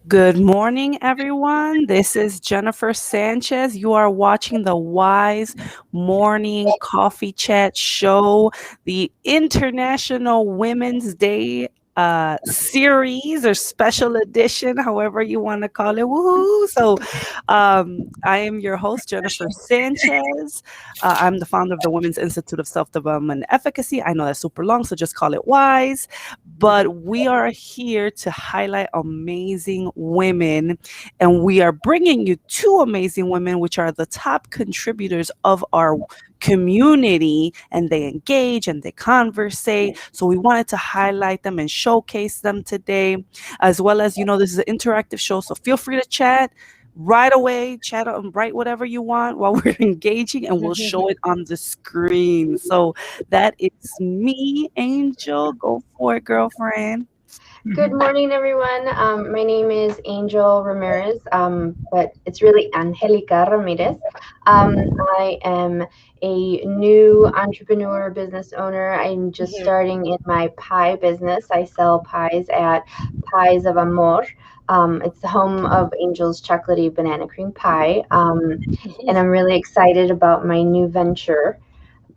Good morning, everyone. This is Jennifer Sanchez. You are watching the Wise Morning Coffee Chat Show, the International Women's Day series or special edition, however you want to call it. Woohoo! So, I am your host, Jennifer Sanchez. I'm the founder of the Women's Institute of Self-Development and Efficacy. I know that's super long, so just call it WISE. But we are here to highlight amazing women, and we are bringing you two amazing women, which are the top contributors of our community, and they engage and they conversate. So we wanted to highlight them and showcase them today, as well as, this is an interactive show, so feel free to chat right away, chat and write whatever you want while we're engaging, and we'll show it on the screen. So that is me, Angel. Go for it, girlfriend. Good morning, everyone. My name is Angel Ramirez, but it's really Angelica Ramirez. I am a new entrepreneur, business owner. I'm just starting in my pie business. I sell pies at Pies of Amor. It's the home of Angel's Chocolatey Banana Cream Pie, and I'm really excited about my new venture.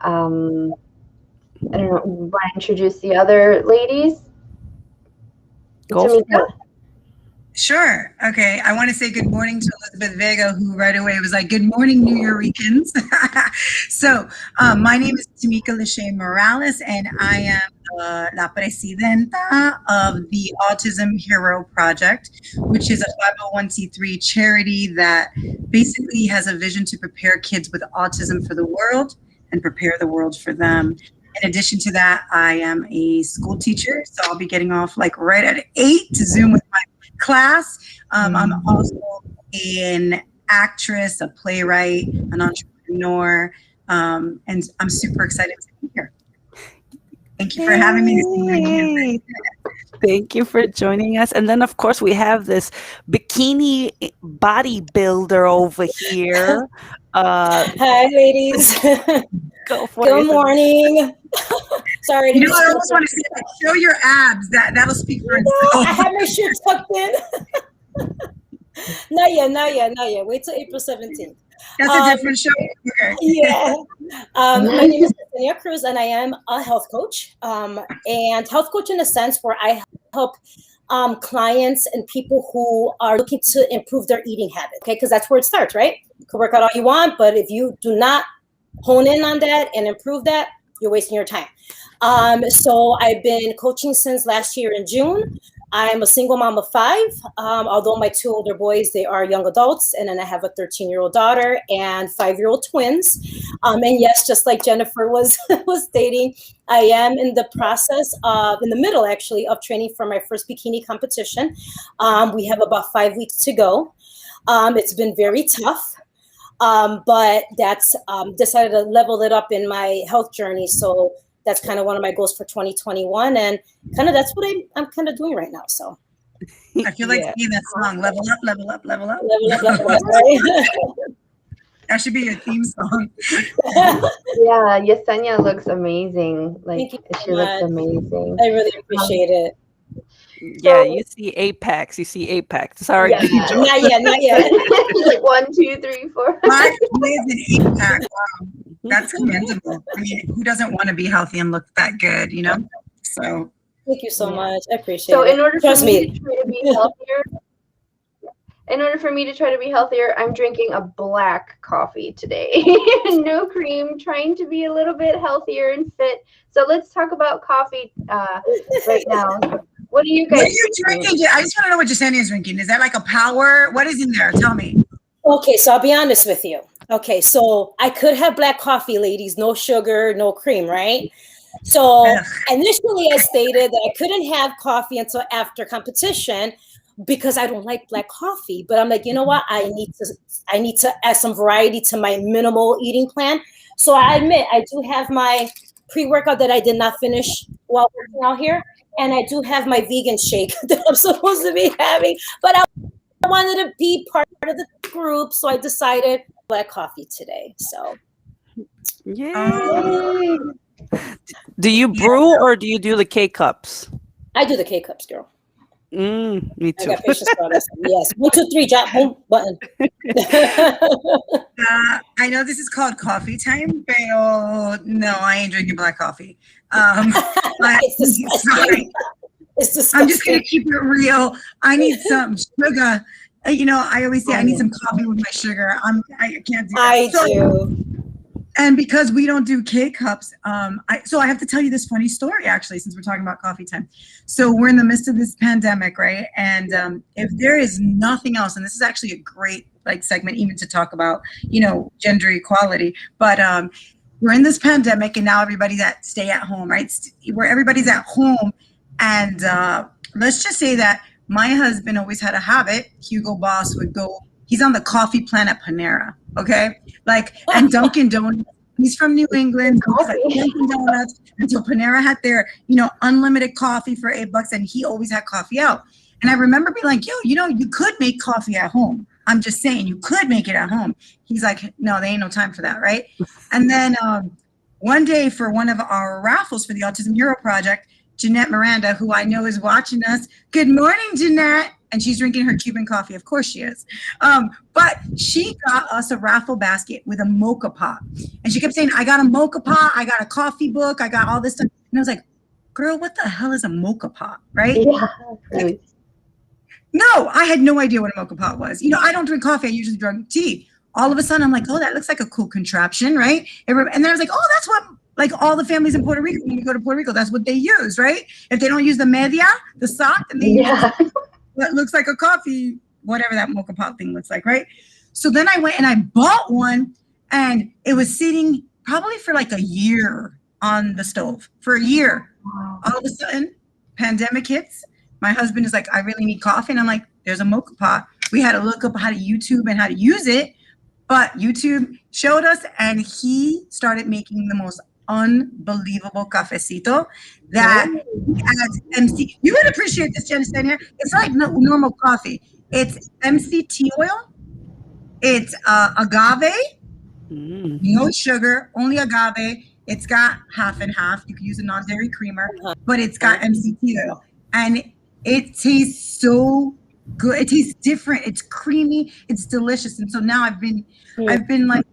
I don't know, want to introduce the other ladies? Go. Sure. Okay. I want to say good morning to Elizabeth Vega, who right away was like, good morning, New Yorkers. So my name is Tamika Lecheé Morales, and I am La Presidenta of the Autism Hero Project, which is a 501c3 charity that basically has a vision to prepare kids with autism for the world and prepare the world for them. In addition to that, I am a school teacher, so I'll be getting off like right at 8 to Zoom with my class. I'm also an actress, a playwright, an entrepreneur, and I'm super excited to be here. Thank you for having me this morning. Thank you for joining us. And then, of course, we have this bikini bodybuilder over here. Hi, ladies. Good morning. Sorry. I almost want to say, show your abs. That'll speak for itself. I have my shirt tucked in. Not yet. Wait till April 17th. That's a different show. Okay. Yeah. My name is Yessenia Cruz, and I am a health coach. And health coach in a sense where I help clients and people who are looking to improve their eating habit. Okay, because that's where it starts, right? You can work out all you want, but if you do not hone in on that and improve that, you're wasting your time. So I've been coaching since last year in June. I'm a single mom of 5. Although my 2 older boys, they are young adults. And then I have a 13-year-old daughter and 5-year-old twins. And yes, just like Jennifer was stating, I am in the process of, in the middle actually, of training for my first bikini competition. We have about 5 weeks to go. It's been very tough. But that's decided to level it up in my health journey. So that's kind of one of my goals for 2021. And kind of that's what I'm kind of doing right now. So I feel like singing that song, level up, level up, level up. Level up, level up, right? That should be your theme song. Yeah, Yessenia looks amazing. Thank you so she looks amazing. I really appreciate it. Yeah, you see Apex. Sorry. Yeah. Not yet. Like 1, 2, 3, 4. My is an 8-pack. Wow. That's commendable. I mean, who doesn't want to be healthy and look that good, So thank you so much. I appreciate it. So in order for me to try to be healthier, I'm drinking a black coffee today. No cream, trying to be a little bit healthier and fit. So let's talk about coffee right now. What are you guys drinking? I just want to know what Yessenia is drinking. Is that like a power? What is in there? Tell me. Okay, so I'll be honest with you. Okay, so I could have black coffee, ladies, no sugar, no cream, right? So Ugh. initially, I stated that I couldn't have coffee until after competition because I don't like black coffee. But I'm like, you know what? I need to add some variety to my minimal eating plan. So I admit I do have my pre-workout that I did not finish while working out here, and I do have my vegan shake that I'm supposed to be having. But I wanted to be part of the group, so I decided black coffee today. So Yay. Oh, Do you brew or do you do the K cups? I do the K cups, girl. Me I too. got patience for this. Yes. 1, 2, 3, drop, boom, button. I know this is called coffee time, but no, I ain't drinking black coffee. It's disgusting. Sorry. It's disgusting. I'm just gonna keep it real. I need some sugar. I always say I need some coffee with my sugar. I can't do that. I do. And because we don't do K cups, so I have to tell you this funny story, actually, since we're talking about coffee time. So we're in the midst of this pandemic, right? And if there is nothing else, and this is actually a great segment even to talk about, gender equality, but we're in this pandemic, and now everybody's at stay at home, right? Where everybody's at home, and let's just say that my husband always had a habit. Hugo Boss would go. He's on the coffee plan at Panera, okay? And Dunkin' Donuts. He's from New England. So he's like Dunkin' Donuts. And so Panera had their, unlimited coffee for $8, and he always had coffee out. And I remember being like, yo, you could make coffee at home. I'm just saying, you could make it at home. He's like, no, there ain't no time for that, right? And then one day for one of our raffles for the Autism Hero Project, Jeanette Miranda, who I know is watching us. Good morning, Jeanette. And she's drinking her Cuban coffee. Of course she is. But she got us a raffle basket with a mocha pot. And she kept saying, I got a mocha pot. I got a coffee book. I got all this stuff. And I was like, girl, what the hell is a mocha pot, right? Yeah. No, I had no idea what a mocha pot was. I don't drink coffee. I usually drink tea. All of a sudden, I'm like, oh, that looks like a cool contraption, right? And then I was like, oh, that's what all the families in Puerto Rico, when you go to Puerto Rico, that's what they use, right? If they don't use the media, the sock, then they use what looks like a coffee, whatever that mocha pot thing looks like, right? So then I went and I bought one, and it was sitting probably for like a year on the stove, for a year. Wow. All of a sudden, pandemic hits. My husband is like, I really need coffee. And I'm like, there's a mocha pot. We had to look up how to YouTube and how to use it, but YouTube showed us, and he started making the most unbelievable cafecito that adds MC. You would appreciate this, Yessenia. It's like normal coffee. It's MCT oil. It's agave, no sugar, only agave. It's got half and half. You can use a non-dairy creamer, but it's got MCT oil, and it tastes so good. It tastes different. It's creamy. It's delicious. And so now I've been like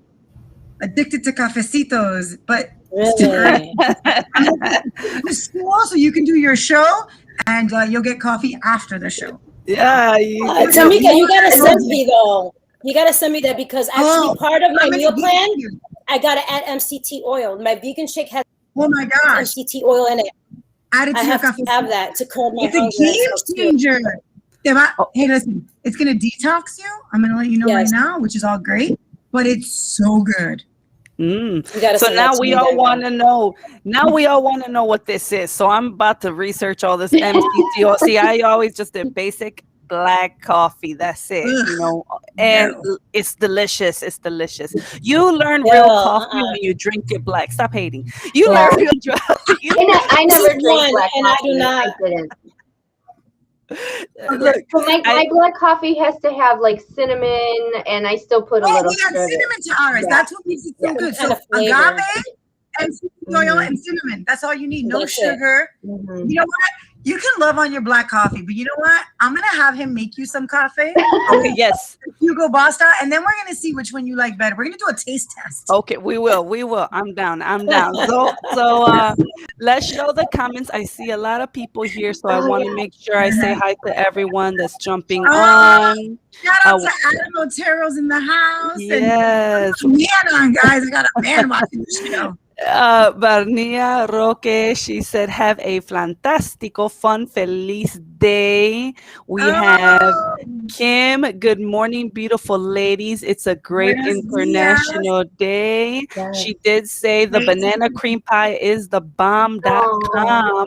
addicted to cafecitos, but really? It's cool. So you can do your show, and you'll get coffee after the show. Yeah. Tamika, you gotta send me though. You gotta send me that, because actually part of my meal plan, I gotta add MCT oil. My vegan shake has MCT oil in it. Add it to I your have coffee. to have that to curb my It's hunger. a game changer. Hey, listen, it's gonna detox you. I'm gonna let you know right now, which is all great, but it's so good. So now we all want to know. Now we all want to know what this is. So I'm about to research all this MCT oil. See, I always just did basic black coffee. That's it, and it's delicious. It's delicious. You learn real coffee when you drink it black. Stop hating. You learn real coffee. I never drink black coffee. I do not. I didn't. Look, my black coffee has to have cinnamon, and I still put a little sugar. Cinnamon to ours. That's what makes it so good. So agave and oil and cinnamon. That's all you need. No sugar. You know what? You can love on your black coffee, but you know what? I'm gonna have him make you some coffee. Okay, yes. Hugo Basta, and then we're gonna see which one you like better. We're gonna do a taste test. Okay, we will. I'm down. So let's show the comments. I see a lot of people here, so I want to make sure I say hi to everyone that's jumping on. Shout out to Adam Otero's in the house. Yes. And man on, guys. I got a man watching the show. Barnia Roque, she said, have a fantástico, fun, feliz day. We have Oh, Kim, good morning, beautiful ladies. It's a great buenos dias. international day. Yes. She did say the Great. banana cream pie is the Oh, bomb.com.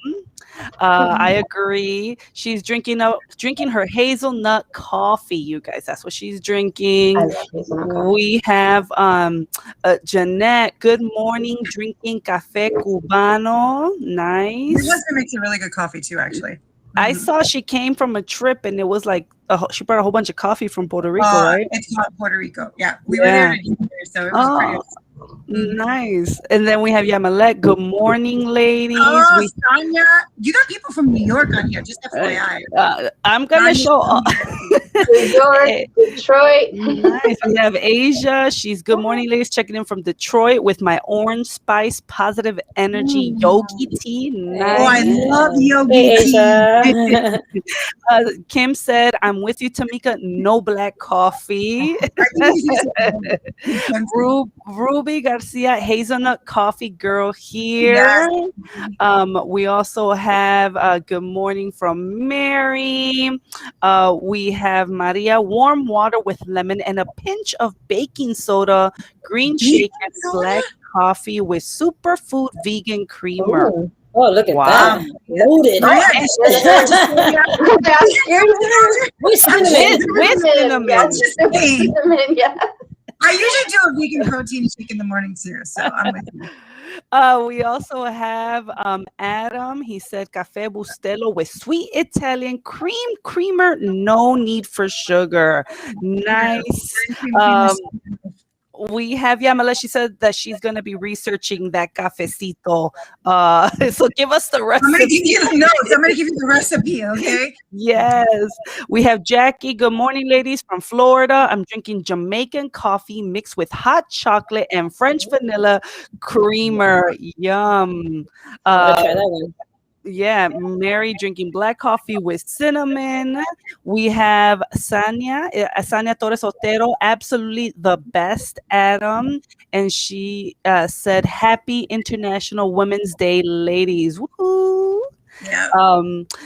I agree. She's drinking her hazelnut coffee, you guys. That's what she's I drinking. love hazelnut coffee. We have Jeanette. Good morning, drinking café cubano. Your Nice. husband makes a really good coffee too, actually. I Mhm. saw she came from a trip and it was like she brought a whole bunch of coffee from Puerto Rico, right? It's called Puerto Rico. Yeah, we were there Yeah. to dinner, so it was pretty Oh, awesome. nice. And then we have Yamalet. Good morning, ladies. Oh, We Sonia, you got people from New York on here, just uh, FYI. I'm gonna Sonia's show. from New York. New York, Eh, Detroit. nice. We have Asia. She's good morning, ladies. Checking in from Detroit with my orange spice positive energy yogi tea. Oh, I Nice. love yogi Hey, tea. Asia. Kim said, "I'm with you, Tamika. No black coffee." I think you should say good country. Ruby Garcia, hazelnut coffee girl Yes. here. We also have good morning from Mary. We have Maria, warm water with lemon and a pinch of baking soda, green shake, and Baking black soda? coffee with superfood vegan creamer. Ooh. Oh, look at Wow. that. Loaded. Oh, yeah. Just, With I'm cinnamon. With cinnamon. Yes, just saying. cinnamon, yeah. I usually do a vegan protein shake in the morning too, so I'm with you. We also have Adam. He said cafe bustelo with sweet Italian creamer, no need for sugar. Nice. Um, we have Yamala. She said that she's going to be researching that cafecito. So give us the I'm gonna recipe. give you the notes. I'm gonna give you the recipe, okay? Yes. We have Jackie. Good morning, ladies, from Florida. I'm drinking Jamaican coffee mixed with hot chocolate and French vanilla creamer. Yum. Gotta Uh, try that one. yeah, Mary drinking black coffee with cinnamon. We have Sania Torres Otero, absolutely the best, Adam. And she said, Happy International Women's Day, ladies. Woohoo! Yeah.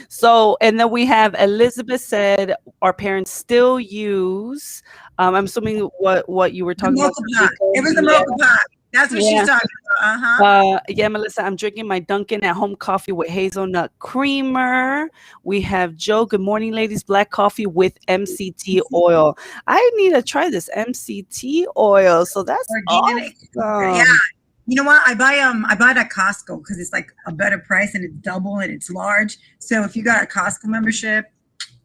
So, and then we have Elizabeth said, our parents still use, I'm assuming what you were The talking about. mocha pot. It was the Yeah. mocha pot. That's what Yeah. she's talking about. Uh-huh. Yeah, Melissa, I'm drinking my Dunkin' at home coffee with hazelnut creamer. We have Joe. Good morning, ladies. Black coffee with MCT oil. I need to try this MCT oil. So that's Organic. Yeah. awesome. You know what? I buy it at Costco because it's like a better price and it's double and it's large. So if you got a Costco membership,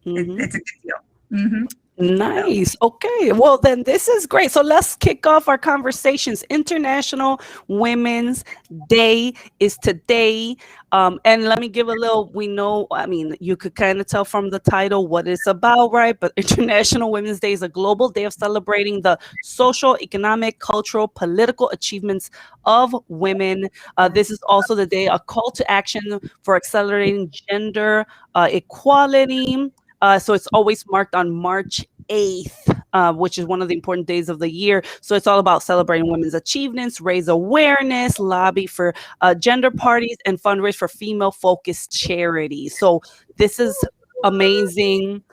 Mhm. it's a good deal. Mm-hmm. Nice. Okay. Well, then this is great. So let's kick off our conversations. International Women's Day is today. And let me give a little, we know, I mean, you could kind of tell from the title what it's about, right? But International Women's Day is a global day of celebrating the social, economic, cultural, political achievements of women. This is also the day, a call to action for accelerating gender equality. So it's always marked on March 8th, which is one of the important days of the year. So it's all about celebrating women's achievements, raise awareness, lobby for gender parties, and fundraise for female-focused charities. So this is amazing.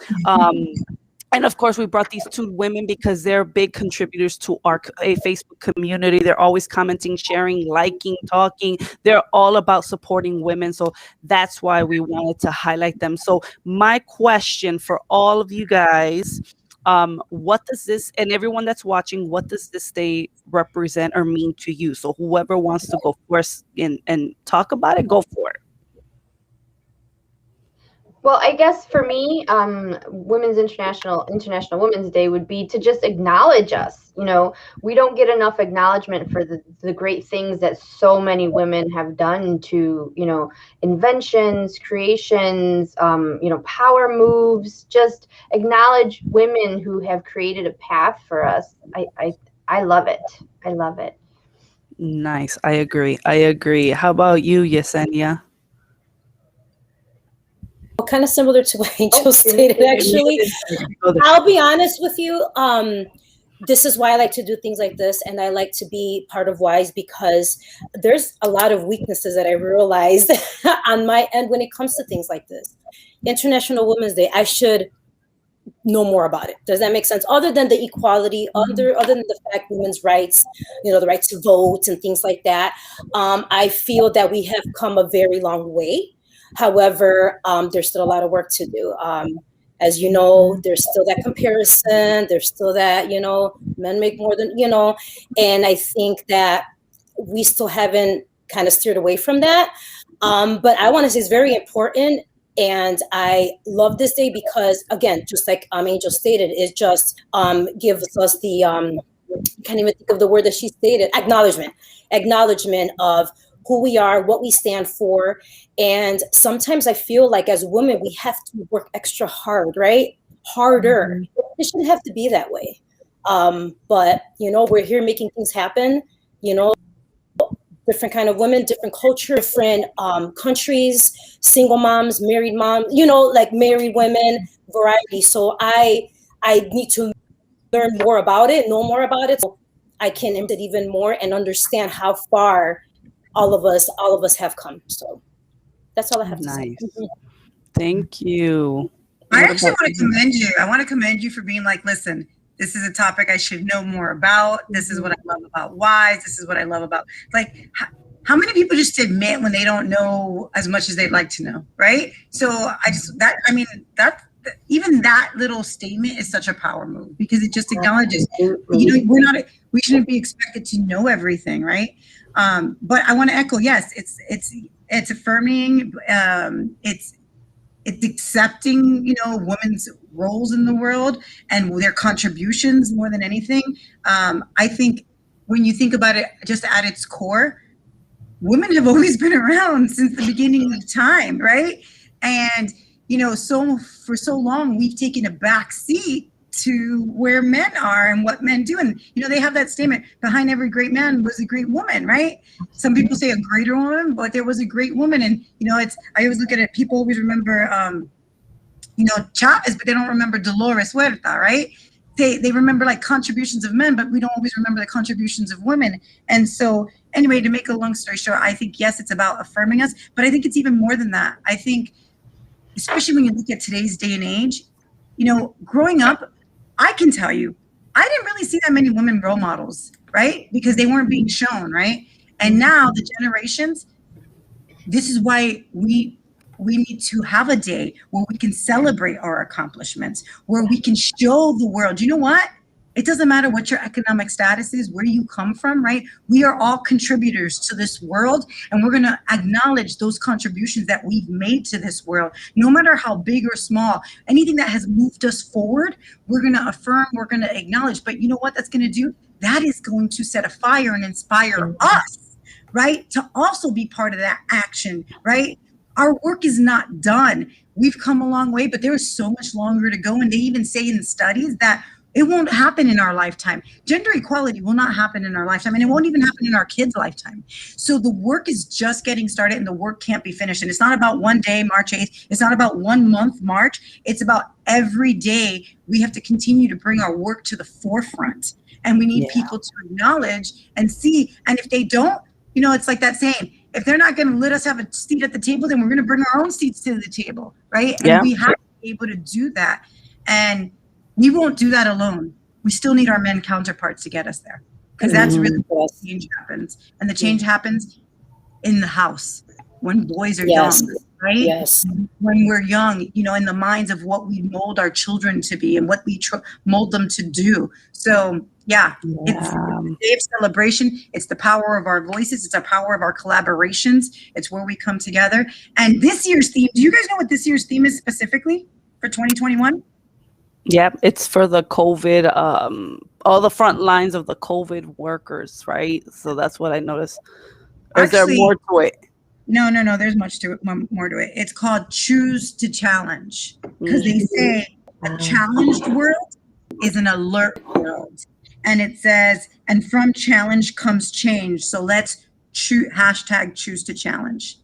And of course, we brought these two women because they're big contributors to our Facebook community. They're always commenting, sharing, liking, talking. They're all about supporting women. So that's why we wanted to highlight them. So my question for all of you guys, what does this, and everyone that's watching, what does this day represent or mean to you? So whoever wants to go first and talk about it, go for it. Well, I guess for me, Women's International Women's Day would be to just acknowledge us. You know, we don't get enough acknowledgement for the great things that so many women have done to, you know, inventions, creations, you know, power moves. Just acknowledge women who have created a path for us. I love it. I love it. Nice. I agree. I agree. How about you, Yessenia? Kind of similar to what Angel stated, actually. Oh, I'll be honest with you. this is why I like to do things like this, and I like to be part of WISE, because there's a lot of weaknesses that I realized on my end when it comes to things like this. International Women's Day, I should know more about it. Does that make sense? Other than the equality, other than the fact women's rights, the right to vote and things like that, I feel that we have come a very long way. However, there's still a lot of work to do. As you know, there's still that comparison. There's still that, men make more than, and I think that we still haven't kind of steered away from that. But I want to say it's very important. And I love this day because, again, just like Angel stated, it just gives us the, can't even think of the word that she stated, acknowledgement of who we are, what we stand for. And sometimes I feel like as women, we have to work extra hard, right? Harder. It shouldn't have to be that way. But, we're here making things happen, different kind of women, different culture, different countries, single moms, married moms, like married women, variety. So I need to learn more about it, know more about it, so I can implement it even more and understand how far all of us have come. So that's all I have to say. Thank you. I actually want to commend you. I want to commend you for being like, listen, this is a topic I should know more about. This is what I love about WISE. This is what I love about, like, how many people just admit when they don't know as much as they'd like to know, right? So even that little statement is such a power move, because it just acknowledges, we shouldn't be expected to know everything, right? But I want to echo, yes, it's affirming, it's accepting, women's roles in the world and their contributions more than anything. I think when you think about it, just at its core, women have always been around since the beginning of time, right? And, so for so long, we've taken a back seat to where men are and what men do. And, they have that statement, behind every great man was a great woman, right? Some people say a greater woman, but there was a great woman. And, I always look at it, people always remember, Chavez, but they don't remember Dolores Huerta, right? They remember like contributions of men, but we don't always remember the contributions of women. And so anyway, to make a long story short, I think, yes, it's about affirming us, but I think it's even more than that. I think, especially when you look at today's day and age, growing up, I can tell you, I didn't really see that many women role models, right? Because they weren't being shown, right? And now the generations, this is why we need to have a day where we can celebrate our accomplishments, where we can show the world, you know what? It doesn't matter what your economic status is, where you come from, right? We are all contributors to this world, and we're going to acknowledge those contributions that we've made to this world, no matter how big or small. Anything that has moved us forward, we're going to affirm, we're going to acknowledge. But you know what that's going to do? That is going to set a fire and inspire us, right? To also be part of that action, right? Our work is not done. We've come a long way, but there is so much longer to go. And they even say in studies that it won't happen in our lifetime. Gender equality will not happen in our lifetime, and it won't even happen in our kids' lifetime. So the work is just getting started, and the work can't be finished. And it's not about one day, March 8th. It's not about 1 month, March. It's about every day we have to continue to bring our work to the forefront. And we need people to acknowledge and see. And if they don't, it's like that saying, if they're not going to let us have a seat at the table, then we're going to bring our own seats to the table, right? And we have to be able to do that. And we won't do that alone. We still need our men counterparts to get us there, because that's really where the change happens. And the change happens in the house when boys are young, right? Yes. When we're young, in the minds of what we mold our children to be and what we mold them to do. So it's a day of celebration. It's the power of our voices. It's the power of our collaborations. It's where we come together. And this year's theme, do you guys know what this year's theme is specifically for 2021? Yep, it's for the COVID, all the front lines of the COVID workers, right? So that's what I noticed. Or is there more to it? No. There's much to it, more to it. It's called Choose to Challenge, because they say a challenged world is an alert world. And it says, and from challenge comes change. So let's choose to challenge.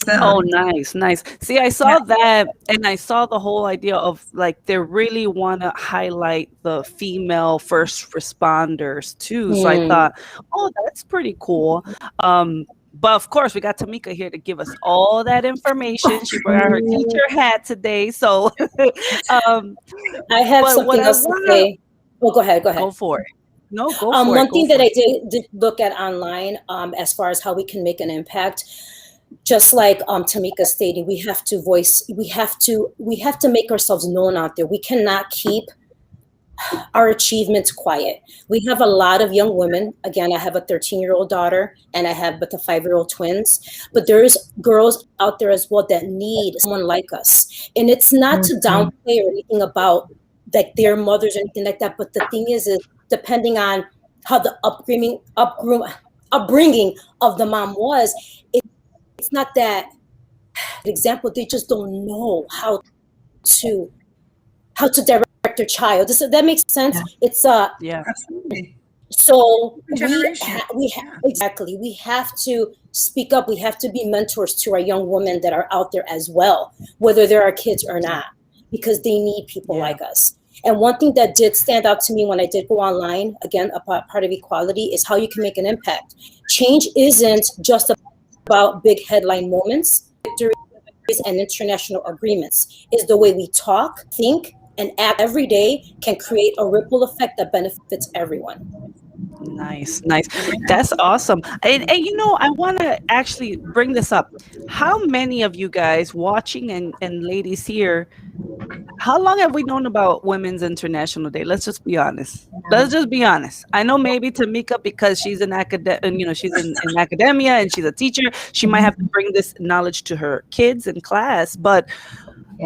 So Oh, nice, nice. See, I saw that, and I saw the whole idea of like they really want to highlight the female first responders too. So I Mm. thought, oh, that's pretty cool. But of course, we got Tamika here to give us all that information. She brought her teacher hat today. So, um, I have but what something I else to want to say. Oh, go ahead. Go go ahead. for it. No, go for it. One Go thing that for I it. did look at online, as far as how we can make an impact, just like Tamika stated, we have to make ourselves known out there. We cannot keep our achievements quiet. We have a lot of young women. Again, I have a 13-year-old daughter and I have but the 5-year-old twins. But there's girls out there as well that need someone like us. And it's not to downplay or anything about like their mothers or anything like that. But the thing is depending on how the upbringing of the mom was, it's not that example. They just don't know to direct their child. That makes sense. It's Yeah. absolutely. so Generation. exactly, we have to speak up. We have to be mentors to our young women that are out there as well, whether they're our kids or not, because they need people Yeah. like us. And one thing that did stand out to me when I did go online, again, a part of equality, is how you can make an impact. Change isn't just about big headline moments. Victories and international agreements is the way we talk, think, and act every day can create a ripple effect that benefits everyone. Nice, nice. That's awesome. And you know, I want to actually bring this up. How many of you guys watching and ladies here, how long have we known about Women's International Day? Let's just be honest. Let's just be honest. I know maybe Tamika, because she's an and you know, she's in academia and she's a teacher, she might have to bring this knowledge to her kids in class. But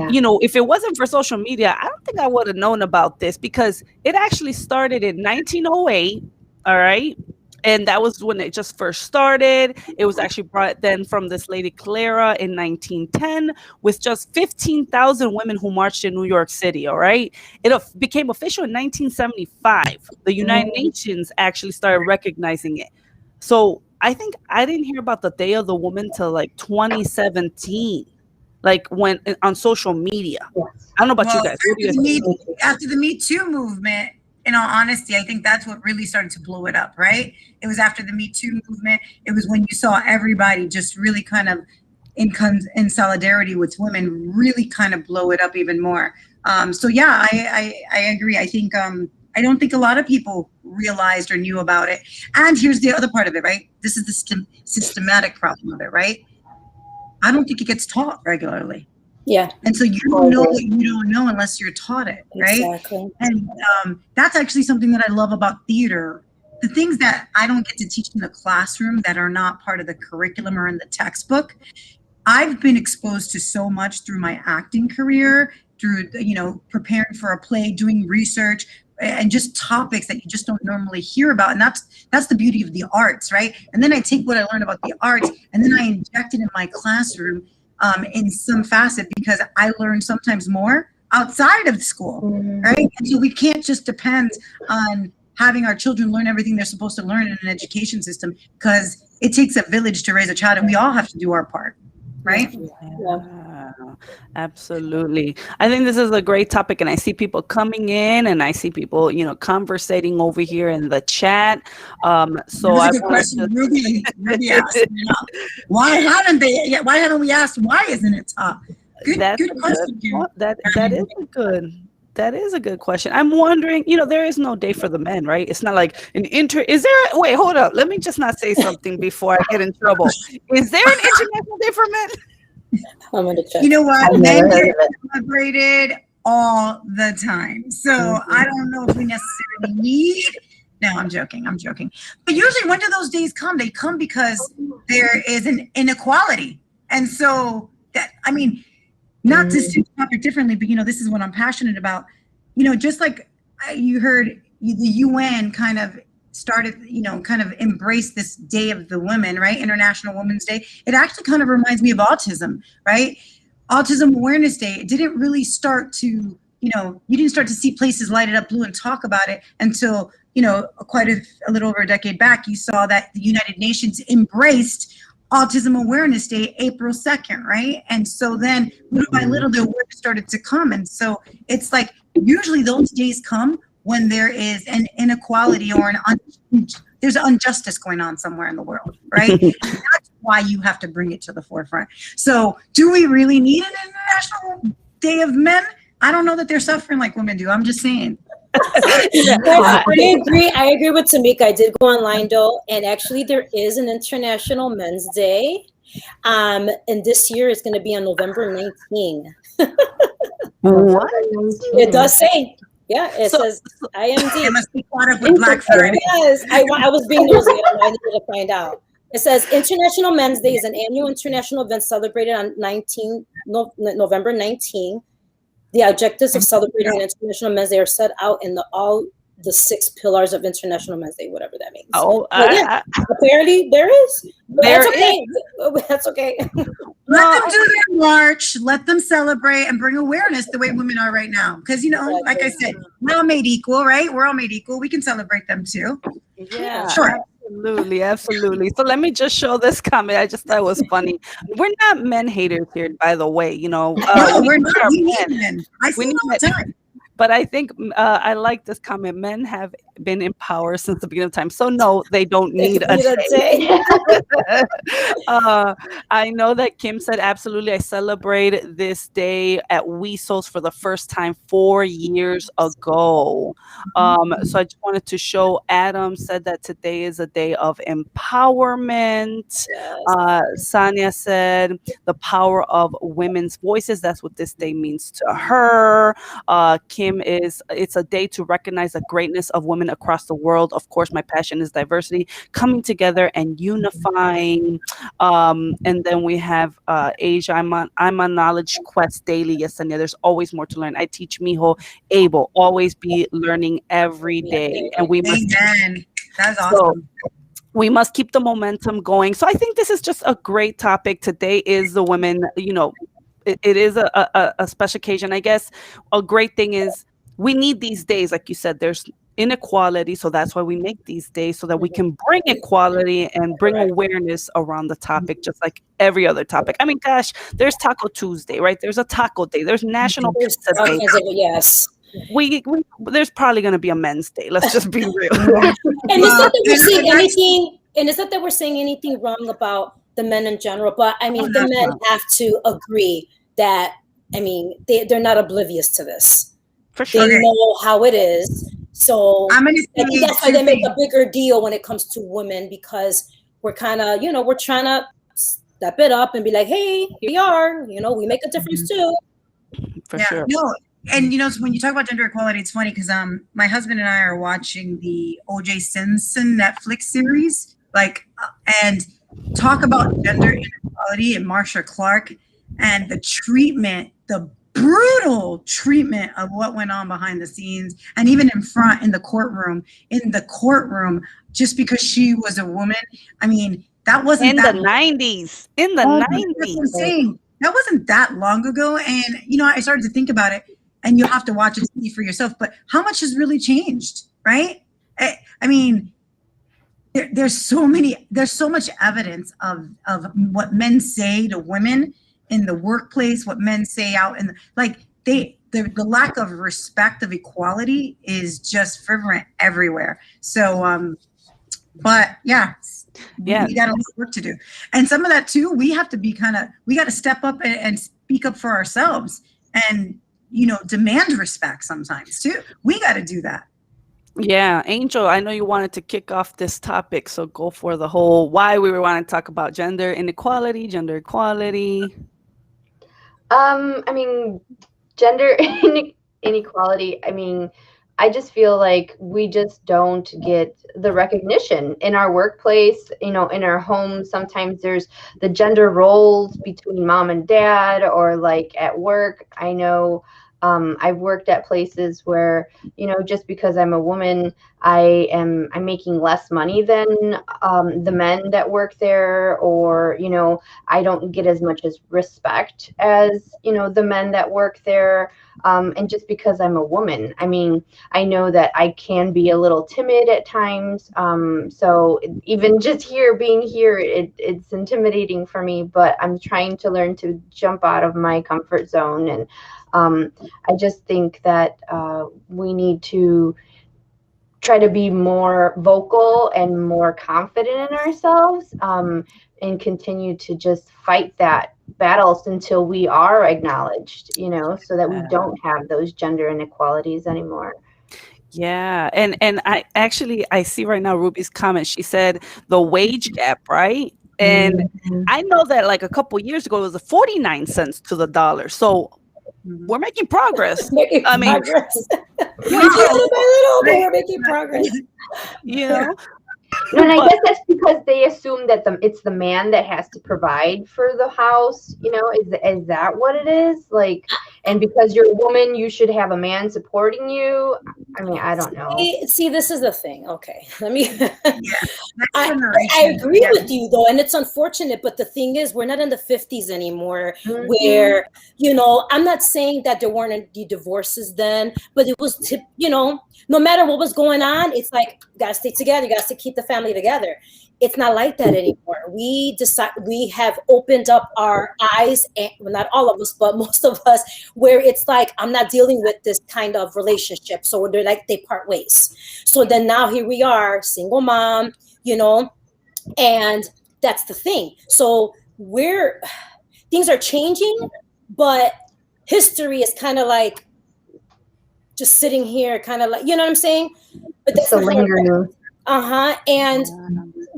you know, if it wasn't for social media, I don't think I would have known about this, because it actually started in 1908. All right. And that was when it just first started. It was actually brought then from this lady Clara in 1910, with just 15,000 women who marched in New York City. All right. It became official in 1975. The United Nations actually started recognizing it. So I think I didn't hear about the Day of the Woman till like 2017, like when on social media. I don't know about you Well, guys. What do you guys think? after the Me Too movement, in all honesty, I think that's what really started to blow it up, right? It was after the Me Too movement. It was when you saw everybody just really kind of in solidarity with women, really kind of blow it up even more. So yeah, I agree. I think I don't think a lot of people realized or knew about it. And here's the other part of it, right? This is the systematic problem of it, right? I don't think it gets taught regularly. Yeah. And so you don't know what you don't know unless you're taught it, right? Exactly. And that's actually something that I love about theater. The things that I don't get to teach in the classroom that are not part of the curriculum or in the textbook, I've been exposed to so much through my acting career, through, you know, preparing for a play, doing research, and just topics that you just don't normally hear about. And that's the beauty of the arts, right? And then I take what I learned about the arts and then I inject it in my classroom in some facet, because I learn sometimes more outside of school, right? And so we can't just depend on having our children learn everything they're supposed to learn in an education system, because it takes a village to raise a child and we all have to do our part, right? Yeah, absolutely. I think this is a great topic, and I see people coming in, and I see people, you know, conversating over here in the chat. So That's I a good wanted question. to. Ruby asked, you know, why haven't they? Yeah, why haven't we asked? Why isn't it taught? Good question. That is a good question. I'm wondering, you know, there is no day for the men, right? It's not like is there wait, hold up. Let me just not say something before I get in trouble. Is there an international day for men? I'm gonna check. You know what? Men get celebrated all the time. So I don't know if we necessarily need. No, I'm joking. But usually when do those days come? They come because there is an inequality. And so that, I mean, not to see the topic differently, but you know, this is what I'm passionate about. You know, just like you heard the UN kind of started, you know, kind of embrace this Day of the Women, right? International Women's Day. It actually kind of reminds me of autism, right? Autism Awareness Day. It didn't really start to, you know, you didn't start to see places light it up blue and talk about it until, you know, quite a little over a decade back. You saw that the United Nations embraced Autism Awareness Day, April 2nd, right? And so then little by little, the awareness started to come. And so it's like, usually those days come when there is an inequality or there's injustice going on somewhere in the world, right? That's why you have to bring it to the forefront. So do we really need an International Day of Men? I don't know that they're suffering like women do. I'm just saying. I agree with Tamika. I did go online though, and actually there is an International Men's Day. And this year is going to be on November 19. What? It does say. Yeah, it says IMD. It must be caught up with Black Friday. Yes, I was being nosy. I needed to find out. It says International Men's Day is an annual international event celebrated on November 19. The objectives of celebrating International Men's Day are set out in all the 6 pillars of International Men's Day, whatever that means. Oh, apparently there is. But that's okay. That's okay. Let them do their march. Let them celebrate and bring awareness the way women are right now. Because, like I said, we're all made equal, right? We're all made equal. We can celebrate them too. Yeah, sure. Absolutely. So let me just show this comment. I just thought it was funny. We're not men haters here, by the way. No, we're not. We need men. I see it all the time. But I think I like this comment. Men have been in power since the beginning of time. So no, they don't need a day. I know that Kim said, absolutely, I celebrate this day at Weasel's for the first time 4 years ago. So I just wanted to show, Adam said that today is a day of empowerment. Sanya said the power of women's voices. That's what this day means to her. Kim it's a day to recognize the greatness of women across the world. Of course, my passion is diversity, coming together and unifying. And then we have Asia. I'm on knowledge quest daily. Yessenia, there's always more to learn. I teach Mijo able, always be learning every day. And we must. Amen. That's awesome. We must keep the momentum going. So I think this is just a great topic. Today is the women, it is a special occasion. I guess a great thing is we need these days. Like you said, there's inequality. So that's why we make these days, so that we can bring equality and bring awareness around the topic, just like every other topic. I mean, gosh, there's Taco Tuesday, right? There's a taco day. There's National Pizza Day. Yes. There's probably going to be a men's day. Let's just be real. And it's not that we're saying anything. And it's not that we're saying anything wrong about the men in general, but I mean, the men have to agree that, I mean, they're not oblivious to this. For sure. They know how it is. So I think that's why they make a bigger deal when it comes to women, because we're kind of, we're trying to step it up and be like, hey, here we are, we make a difference too. For sure. No, and when you talk about gender equality, it's funny because my husband and I are watching the O.J. Simpson Netflix series, and talk about gender inequality and Marsha Clark and the brutal treatment of what went on behind the scenes, and even in the courtroom, just because she was a woman. I mean, that wasn't the 90s. In the 90s. That's what I'm saying. That wasn't that long ago. And, I started to think about it, and you'll have to watch it see for yourself. But how much has really changed, right? I mean, there's so much evidence of what men say to women in the workplace, what men say out in the lack of respect of equality is just fervent everywhere. So, but we got a lot of work to do. And some of that too, we have to be we got to step up and speak up for ourselves and, demand respect sometimes too. We got to do that. Yeah, Angel, I know you wanted to kick off this topic, so go for the whole why we were wanting to talk about gender inequality, gender equality. I mean, gender inequality, I mean, I just feel like we just don't get the recognition in our workplace, in our home. Sometimes there's the gender roles between mom and dad, or at work. I know I've worked at places where, just because I'm a woman, I'm making less money than the men that work there, or I don't get as much as respect as the men that work there. And just because I'm a woman, I mean, I know that I can be a little timid at times. So even just being here, it's intimidating for me, but I'm trying to learn to jump out of my comfort zone. And I just think that we need to try to be more vocal and more confident in ourselves, and continue to just fight that battles until we are acknowledged, so that we don't have those gender inequalities anymore. Yeah, and I see right now Ruby's comment. She said the wage gap, right? And I know that like a couple years ago it was a 49 cents to the dollar. So we're making progress. Making I mean, progress. Little by little, but we're making progress. No, and I guess that's because they assume that it's the man that has to provide for the house. Is that what it is? Like, and because you're a woman, you should have a man supporting you. I mean, I don't know. See, this is the thing. Okay, let me. I agree with you though, and it's unfortunate. But the thing is, we're not in the 50s anymore, where I'm not saying that there weren't any divorces then, but it was no matter what was going on, it's like you gotta stay together, you gotta keep the family together. It's not like that anymore. We have opened up our eyes, and well, not all of us, but most of us, where it's like, I'm not dealing with this kind of relationship. So they're like, they part ways. So then now here we are, single mom, and that's the thing. So things are changing, but history is kind of like just sitting here, kind of like, you know what I'm saying? But that's the lingering. And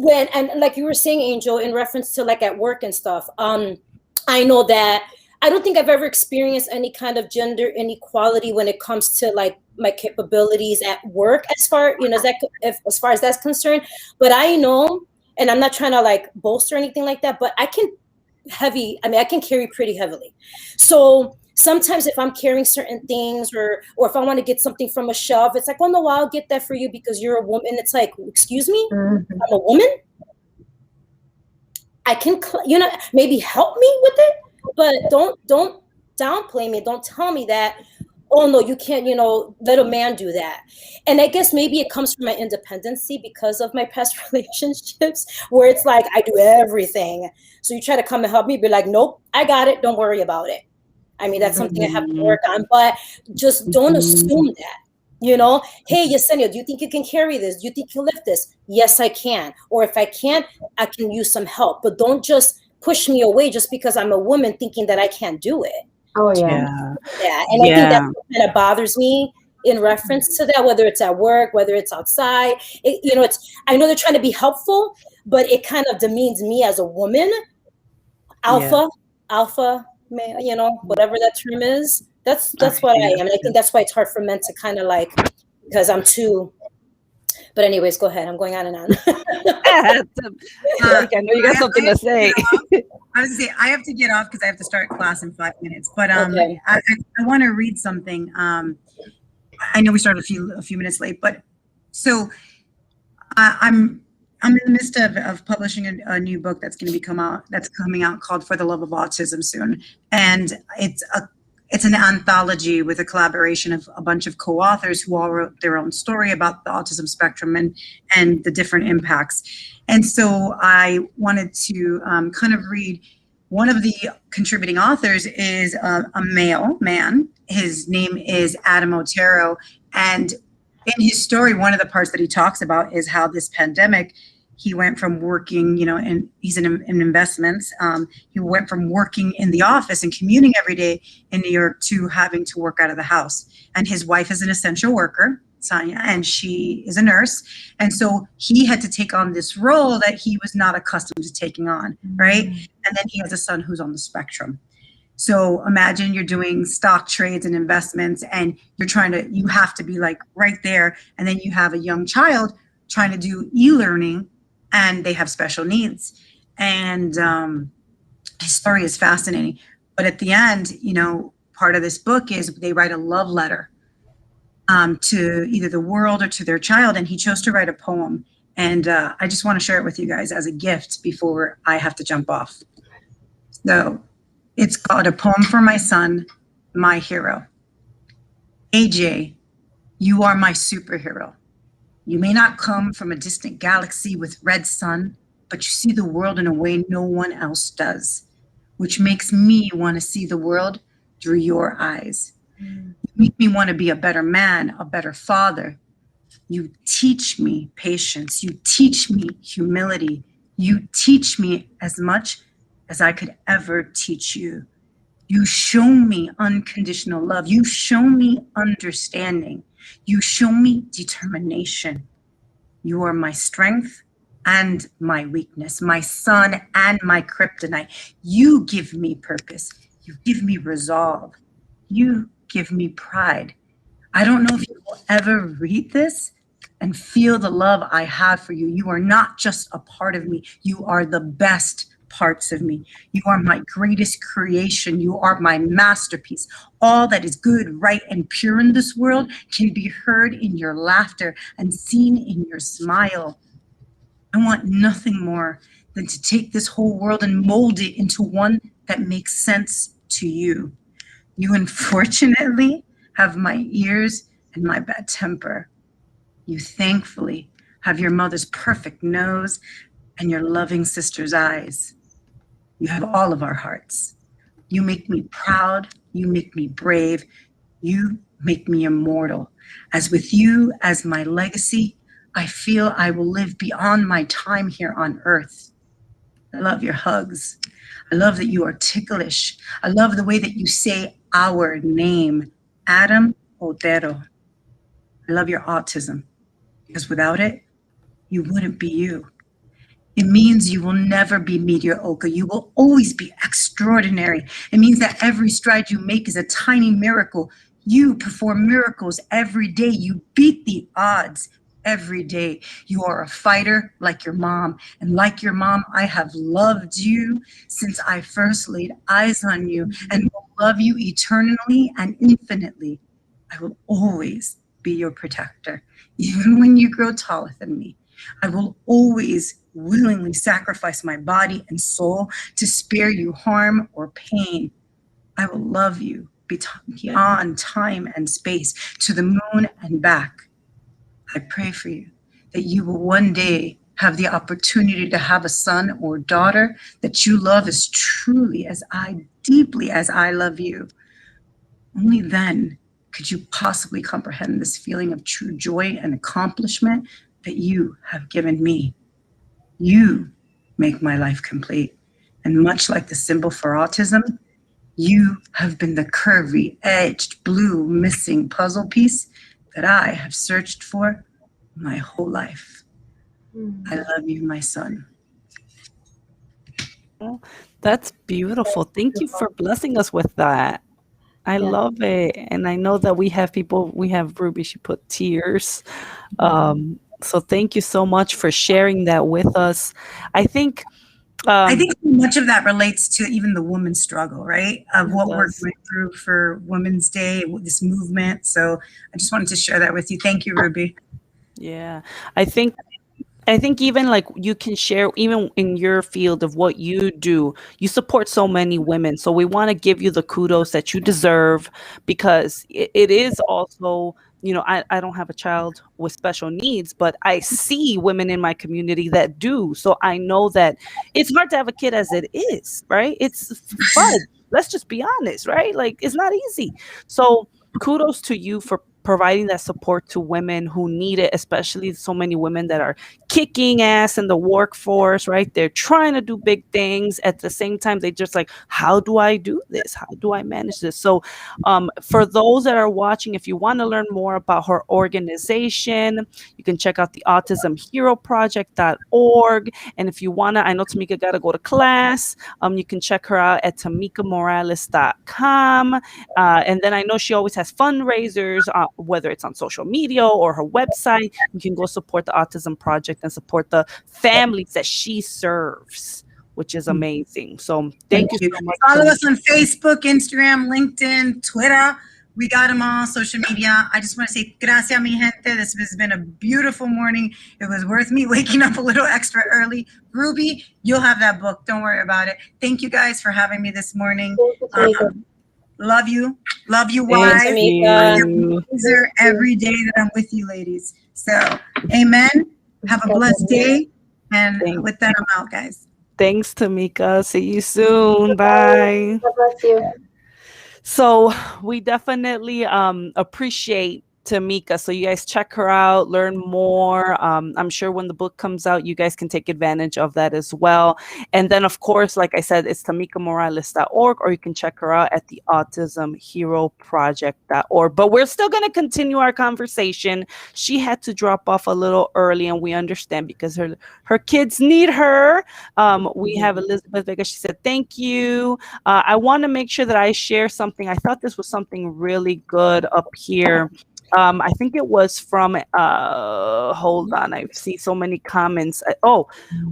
and like you were saying, Angel, in reference to like at work and stuff, I know that I don't think I've ever experienced any kind of gender inequality when it comes to like my capabilities at work, as far as that's concerned. But I know, and I'm not trying to like boast or anything like that, but I can carry pretty heavily. So sometimes if I'm carrying certain things, or if I want to get something from a shelf, it's like, oh no, I'll get that for you because you're a woman. It's like, excuse me, I'm a woman. I can, maybe help me with it, but don't downplay me. Don't tell me that, oh no, you can't, let a man do that. And I guess maybe it comes from my independency because of my past relationships, where it's like, I do everything. So you try to come and help me, be like, nope, I got it. Don't worry about it. I mean, that's something I have to work on, but just don't assume that, hey, Yessenia, do you think you can carry this? Do you think you can lift this? Yes, I can. Or if I can't, I can use some help, but don't just push me away just because I'm a woman thinking that I can't do it. Oh yeah. And I think that kind of bothers me in reference to that, whether it's at work, whether it's outside. I know they're trying to be helpful, but it kind of demeans me as a woman, alpha male, whatever that term is. That's what I am. And I think that's why it's hard for men to kind of like, because I'm too. But anyways, go ahead. I'm going on and on. I know you got something to say. I was going to say, I have to get off because I have to start class in 5 minutes. But okay. I want to read something. I know we started a few minutes late, but so I'm in the midst of publishing a new book that's coming out called For the Love of Autism soon. And it's an anthology with a collaboration of a bunch of co-authors who all wrote their own story about the autism spectrum and the different impacts. And so I wanted to kind of read, one of the contributing authors is a male man. His name is Adam Otero. And in his story, one of the parts that he talks about is how this pandemic, he went from working, and he's in investments. He went from working in the office and commuting every day in New York to having to work out of the house. And his wife is an essential worker, Sonia, and she is a nurse. And so he had to take on this role that he was not accustomed to taking on, right? And then he has a son who's on the spectrum. So imagine you're doing stock trades and investments, and you have to be like right there. And then you have a young child trying to do e-learning, and they have special needs. And his story is fascinating. But at the end, part of this book is they write a love letter to either the world or to their child, and he chose to write a poem. And I just want to share it with you guys as a gift before I have to jump off. So it's called A Poem for My Son, My Hero. AJ, you are my superhero. You may not come from a distant galaxy with red sun, but you see the world in a way no one else does, which makes me want to see the world through your eyes. You make me want to be a better man, a better father. You teach me patience. You teach me humility. You teach me as much as I could ever teach you. You show me unconditional love. You show me understanding. You show me determination. You are my strength and my weakness, my sun and my kryptonite. You give me purpose. You give me resolve. You give me pride. I don't know if you will ever read this and feel the love I have for you. You are not just a part of me. You are the best parts of me. You are my greatest creation. You are my masterpiece. All that is good, right, and pure in this world can be heard in your laughter and seen in your smile. I want nothing more than to take this whole world and mold it into one that makes sense to you. You unfortunately have my ears and my bad temper. You thankfully have your mother's perfect nose and your loving sister's eyes. You have all of our hearts. You make me proud. You make me brave. You make me immortal. As with you as my legacy, I feel I will live beyond my time here on earth. I love your hugs. I love that you are ticklish. I love the way that you say our name, Adam Otero. I love your autism, because without it, you wouldn't be you. It means you will never be mediocre. You will always be extraordinary. It means that every stride you make is a tiny miracle. You perform miracles every day. You beat the odds every day. You are a fighter like your mom. And like your mom, I have loved you since I first laid eyes on you, and will love you eternally and infinitely. I will always be your protector, even when you grow taller than me. I will always willingly sacrifice my body and soul to spare you harm or pain. I will love you beyond time and space, to the moon and back. I pray for you that you will one day have the opportunity to have a son or daughter that you love as truly as deeply as I love you. Only then could you possibly comprehend this feeling of true joy and accomplishment that you have given me. You make my life complete. And much like the symbol for autism, you have been the curvy, edged, blue, missing puzzle piece that I have searched for my whole life. I love you, my son. Oh, that's beautiful. Thank you for blessing us with that. I love it. And I know that we have people, we have Ruby, she put tears. So thank you so much for sharing that with us. I think I think much of that relates to even the woman's struggle, right? Of what we're does. going through for Women's Day, this movement. So I just wanted to share that with you. Thank you, Ruby. Yeah. I think even like you can share even in your field of what you do, you support so many women. So we want to give you the kudos that you deserve, because it is also, I don't have a child with special needs, but I see women in my community that do. So I know that it's hard to have a kid as it is, right? It's fun. Let's just be honest, right? Like it's not easy. So kudos to you for providing that support to women who need it, especially so many women that are kicking ass in the workforce, right? They're trying to do big things. At the same time, they just like, how do I do this? How do I manage this? So for those that are watching, if you want to learn more about her organization, you can check out the autismheroproject.org. And if you want to, I know Tamika got to go to class. You can check her out at tamikamorales.com. And then I know she always has fundraisers, whether it's on social media or her website. You can go support the Autism Project and support the families that she serves. which is amazing. So Thank thank you you. so much. Follow us on Facebook, Instagram, LinkedIn, Twitter. We got them all, social media. I just want to say gracias, mi gente. This has been a beautiful morning. It was worth me waking up a little extra early. Ruby, you'll have that book. Don't worry about it. Thank you guys for having me this morning. Love you. Love you, wise. Thank you. Every day that I'm with you, ladies. So, amen. Have a blessed day. And with that, I'm out, guys. Thanks, Tamika. See you soon. Bye. God bless you. So we definitely appreciate Tamika. So you guys check her out, learn more. I'm sure when the book comes out, you guys can take advantage of that as well. And then, of course, like I said, it's tamikamorales.org, or you can check her out at the autismheroproject.org. But we're still going to continue our conversation. She had to drop off a little early, and we understand because her kids need her. We have Elizabeth Vega. She said, thank you. I want to make sure that I share something. I thought this was something really good up here. I think it was from, hold on, I see so many comments.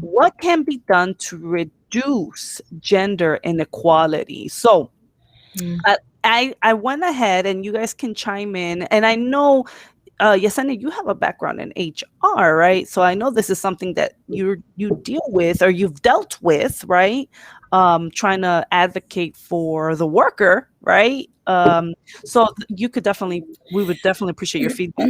What can be done to reduce gender inequality? So I went ahead, and you guys can chime in. And I know, Yessenia, you have a background in HR, right? So I know this is something that you deal with, or you've dealt with, right? Trying to advocate for the worker, right? So we would definitely appreciate your feedback.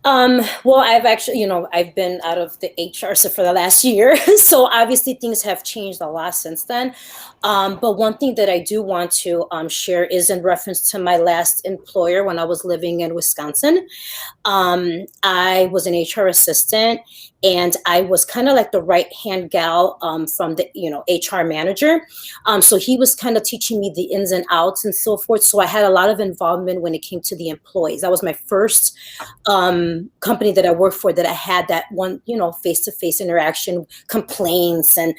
Well, I've actually, I've been out of the HR for the last year. So obviously things have changed a lot since then. But one thing that I do want to share is in reference to my last employer when I was living in Wisconsin. I was an HR assistant, and I was kind of like the right-hand gal from the, HR manager. So he was kind of teaching me the ins and outs and so forth. So I had a lot of involvement when it came to the employees. That was my first company that I worked for that I had that one, face-to-face interaction, complaints, and,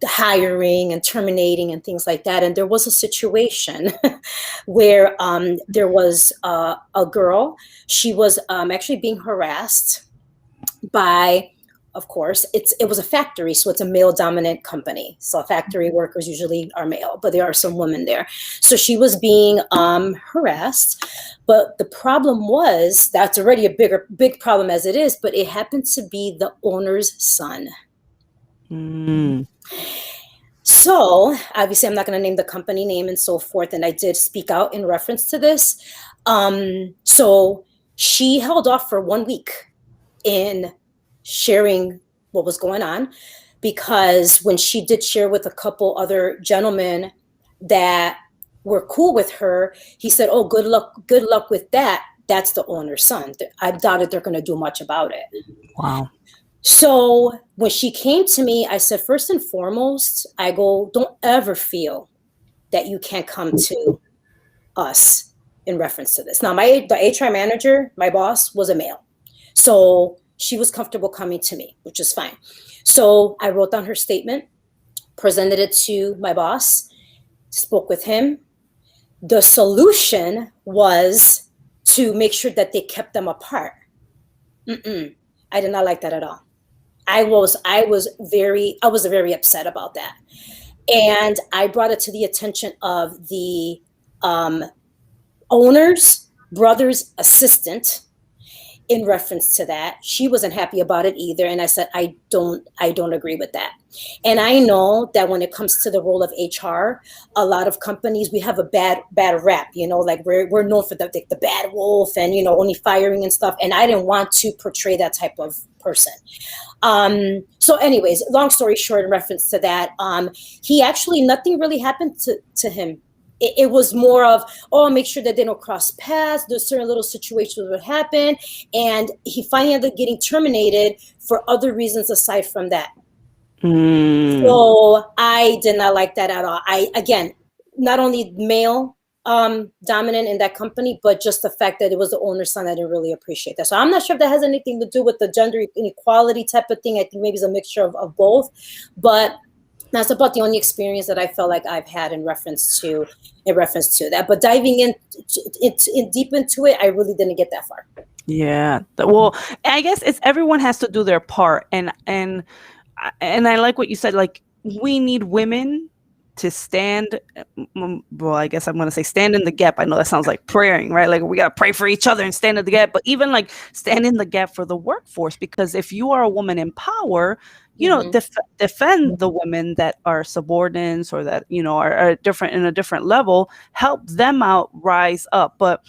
hiring and terminating and things like that. And there was a situation where there was a girl. She was actually being harassed by, of course, it was a factory, so it's a male dominant company. So factory workers usually are male, but there are some women there. So she was being harassed. But the problem was, that's already a big problem as it is, but it happened to be the owner's son. So obviously I'm not going to name the company name and so forth. And I did speak out in reference to this. So she held off for 1 week in sharing what was going on, because when she did share with a couple other gentlemen that were cool with her, he said, oh, good luck with that. That's the owner's son. I doubted they're going to do much about it. Wow. So when she came to me, I said, first and foremost, I go, don't ever feel that you can't come to us in reference to this. Now, the HR manager, my boss, was a male. So she was comfortable coming to me, which is fine. So I wrote down her statement, presented it to my boss, spoke with him. The solution was to make sure that they kept them apart. I did not like that at all. I was very upset about that. And I brought it to the attention of the owner's brother's assistant in reference to that. She wasn't happy about it either. And I said, I don't agree with that. And I know that when it comes to the role of HR, a lot of companies, we have a bad rap, like we're known for the bad wolf and, only firing and stuff. And I didn't want to portray that type of person. So anyways, long story short, in reference to that, he actually, nothing really happened to him. It was more of, make sure that they don't cross paths. There's certain little situations would happen. And he finally ended up getting terminated for other reasons aside from that. So I did not like that at all. Again, not only male dominant in that company, but just the fact that it was the owner's son, I didn't really appreciate that. So I'm not sure if that has anything to do with the gender inequality type of thing. I think maybe it's a mixture of both. But that's about the only experience that I felt like I've had in reference to that. But diving in deep into it, I really didn't get that far. Yeah. Well, I guess it's everyone has to do their part, and and I like what you said, like we need women to stand, well, I guess I'm going to say stand in the gap. I know that sounds like praying, right? Like we got to pray for each other and stand in the gap, but even like stand in the gap for the workforce, because if you are a woman in power, you know, defend the women that are subordinates or that, you know, are different in a different level, help them out, rise up. But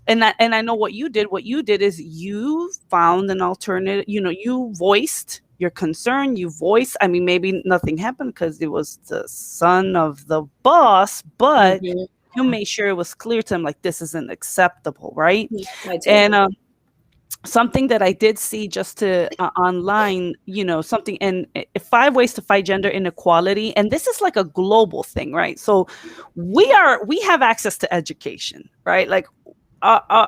and I know what you did. What you did is you found an alternative. You know, you voiced your concern. You voiced. I mean, maybe nothing happened because it was the son of the boss, but you made sure it was clear to him, like this isn't acceptable, right? And something that I did see just to online, you know, something in 5 ways to fight gender inequality, and this is like a global thing, right? So we have access to education, right? Like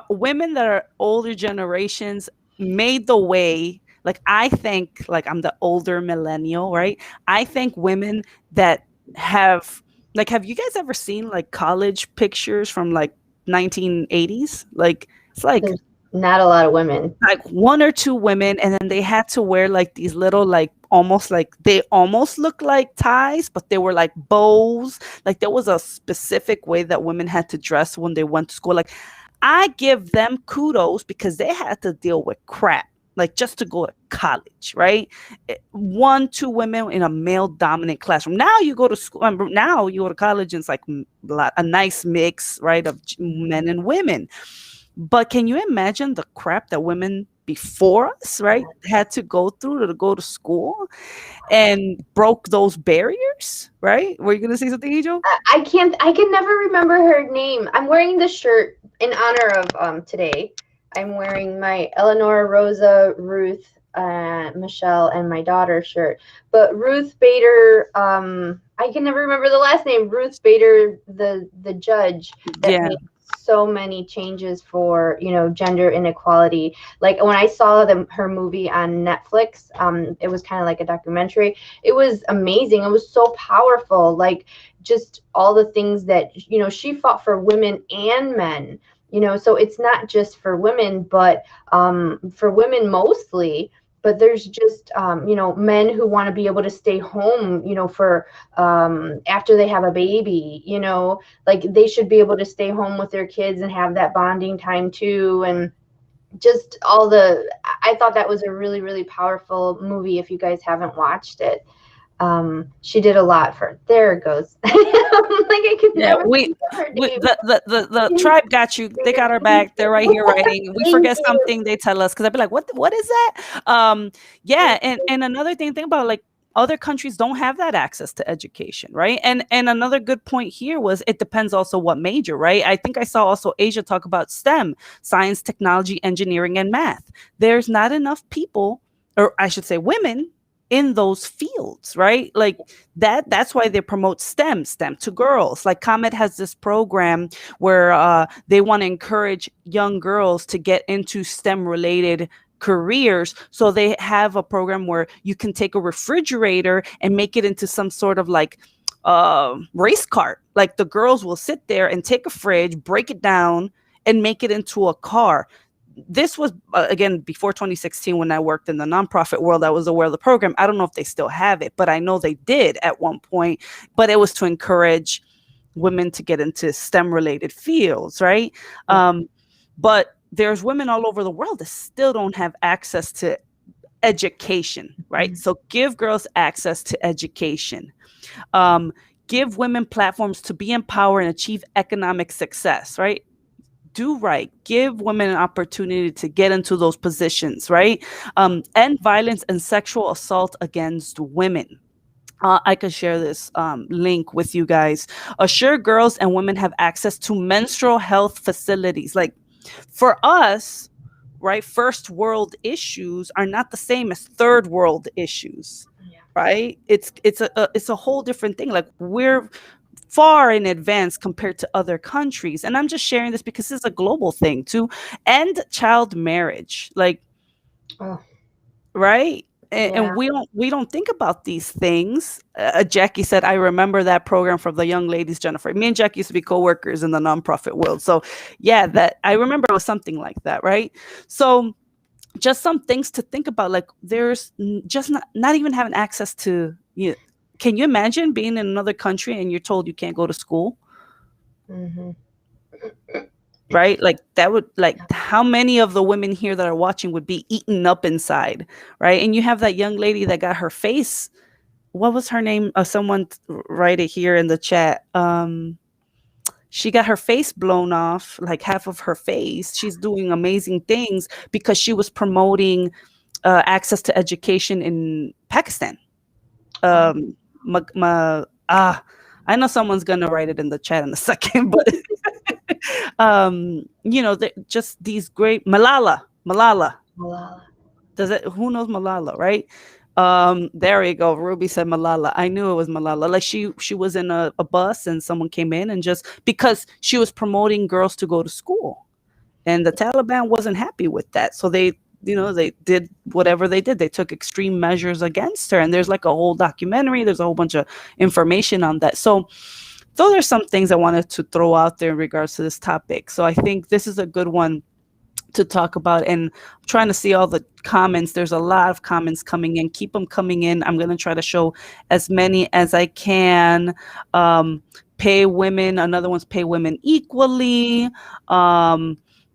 women that are older generations made the way. Like I think, like I'm the older millennial, right? I think women that have you guys ever seen like college pictures from like 1980s? Like it's like There's not a lot of women, like 1 or 2 women, and then they had to wear like these little like almost like they almost look like ties, but they were like bows. Like there was a specific way that women had to dress when they went to school. Like I give them kudos because they had to deal with crap, like just to go to college, right? 1, 2 women in a male dominant classroom. Now you go to school, now you go to college and it's like a nice mix, right, of men and women. But can you imagine the crap that women before us, right, had to go through to go to school and broke those barriers, right? Were you going to say something, Angel? I can never remember her name. I'm wearing the shirt in honor of today. I'm wearing my Eleanor, Rosa, Ruth, Michelle, and my daughter shirt. But Ruth Bader, I can never remember the last name. Ruth Bader, the judge that made so many changes for, you know, gender inequality. Like when I saw her movie on Netflix, it was kind of like a documentary. It was amazing. It was so powerful. Like just all the things that, you know, she fought for women and men. You know, so it's not just for women, but for women mostly. But there's just, you know, men who want to be able to stay home, you know, for after they have a baby, you know, like they should be able to stay home with their kids and have that bonding time too. And just I thought that was a really, really powerful movie. If you guys haven't watched it. She did a lot for. There it goes. Like I could never. The tribe got you. They got our back. They're right here writing. We forget something, they tell us because I'd be like, what is that? Yeah, and another thing, think about like other countries don't have that access to education, right? And another good point here was it depends also what major, right? I think I saw also Asia talk about STEM, science, technology, engineering, and math. There's not enough people, or I should say women, in those fields, right? Like that's why they promote STEM to girls. Like Comet has this program where they want to encourage young girls to get into STEM related careers. So they have a program where you can take a refrigerator and make it into some sort of like race cart. Like the girls will sit there and take a fridge, break it down, and make it into a car. This was, again, before 2016 when I worked in the nonprofit world. I was aware of the program. I don't know if they still have it, but I know they did at one point. But it was to encourage women to get into STEM-related fields, right? But there's women all over the world that still don't have access to education, right? So give girls access to education. Give women platforms to be empowered and achieve economic success, right? Do right. Give women an opportunity to get into those positions, right? End violence and sexual assault against women. I could share this link with you guys. Assure girls and women have access to menstrual health facilities. Like for us, right, first world issues are not the same as third world issues, right? It's a whole different thing. Like we're far in advance compared to other countries. And I'm just sharing this because it's a global thing to end child marriage. Like, right? And we don't think about these things. Jackie said, I remember that program from the young ladies, Jennifer. Me and Jackie used to be co-workers in the nonprofit world. So yeah, that I remember it was something like that, right? So just some things to think about. Like there's just not even having access to, you know, can you imagine being in another country and you're told you can't go to school? Mm-hmm. Right? Like that would, like, how many of the women here that are watching would be eaten up inside, right? And you have that young lady that got her face, what was her name? Someone write it here in the chat. She got her face blown off, like half of her face. She's doing amazing things because she was promoting access to education in Pakistan. um I know someone's gonna write it in the chat in a second, but you know, just these great Malala. Malala. Does it, who knows Malala, right? There you go. Ruby said Malala. I knew it was Malala. Like she was in a bus and someone came in and just because she was promoting girls to go to school, and the Taliban wasn't happy with that, so they, you know, they did whatever they did. They took extreme measures against her, and there's like a whole documentary. There's a whole bunch of information on that. So those are some things I wanted to throw out there in regards to this topic. So I think this is a good one to talk about, and I'm trying to see all the comments. There's a lot of comments coming in. Keep them coming in. I'm going to try to show as many as I can. Pay women, another one's pay women equally.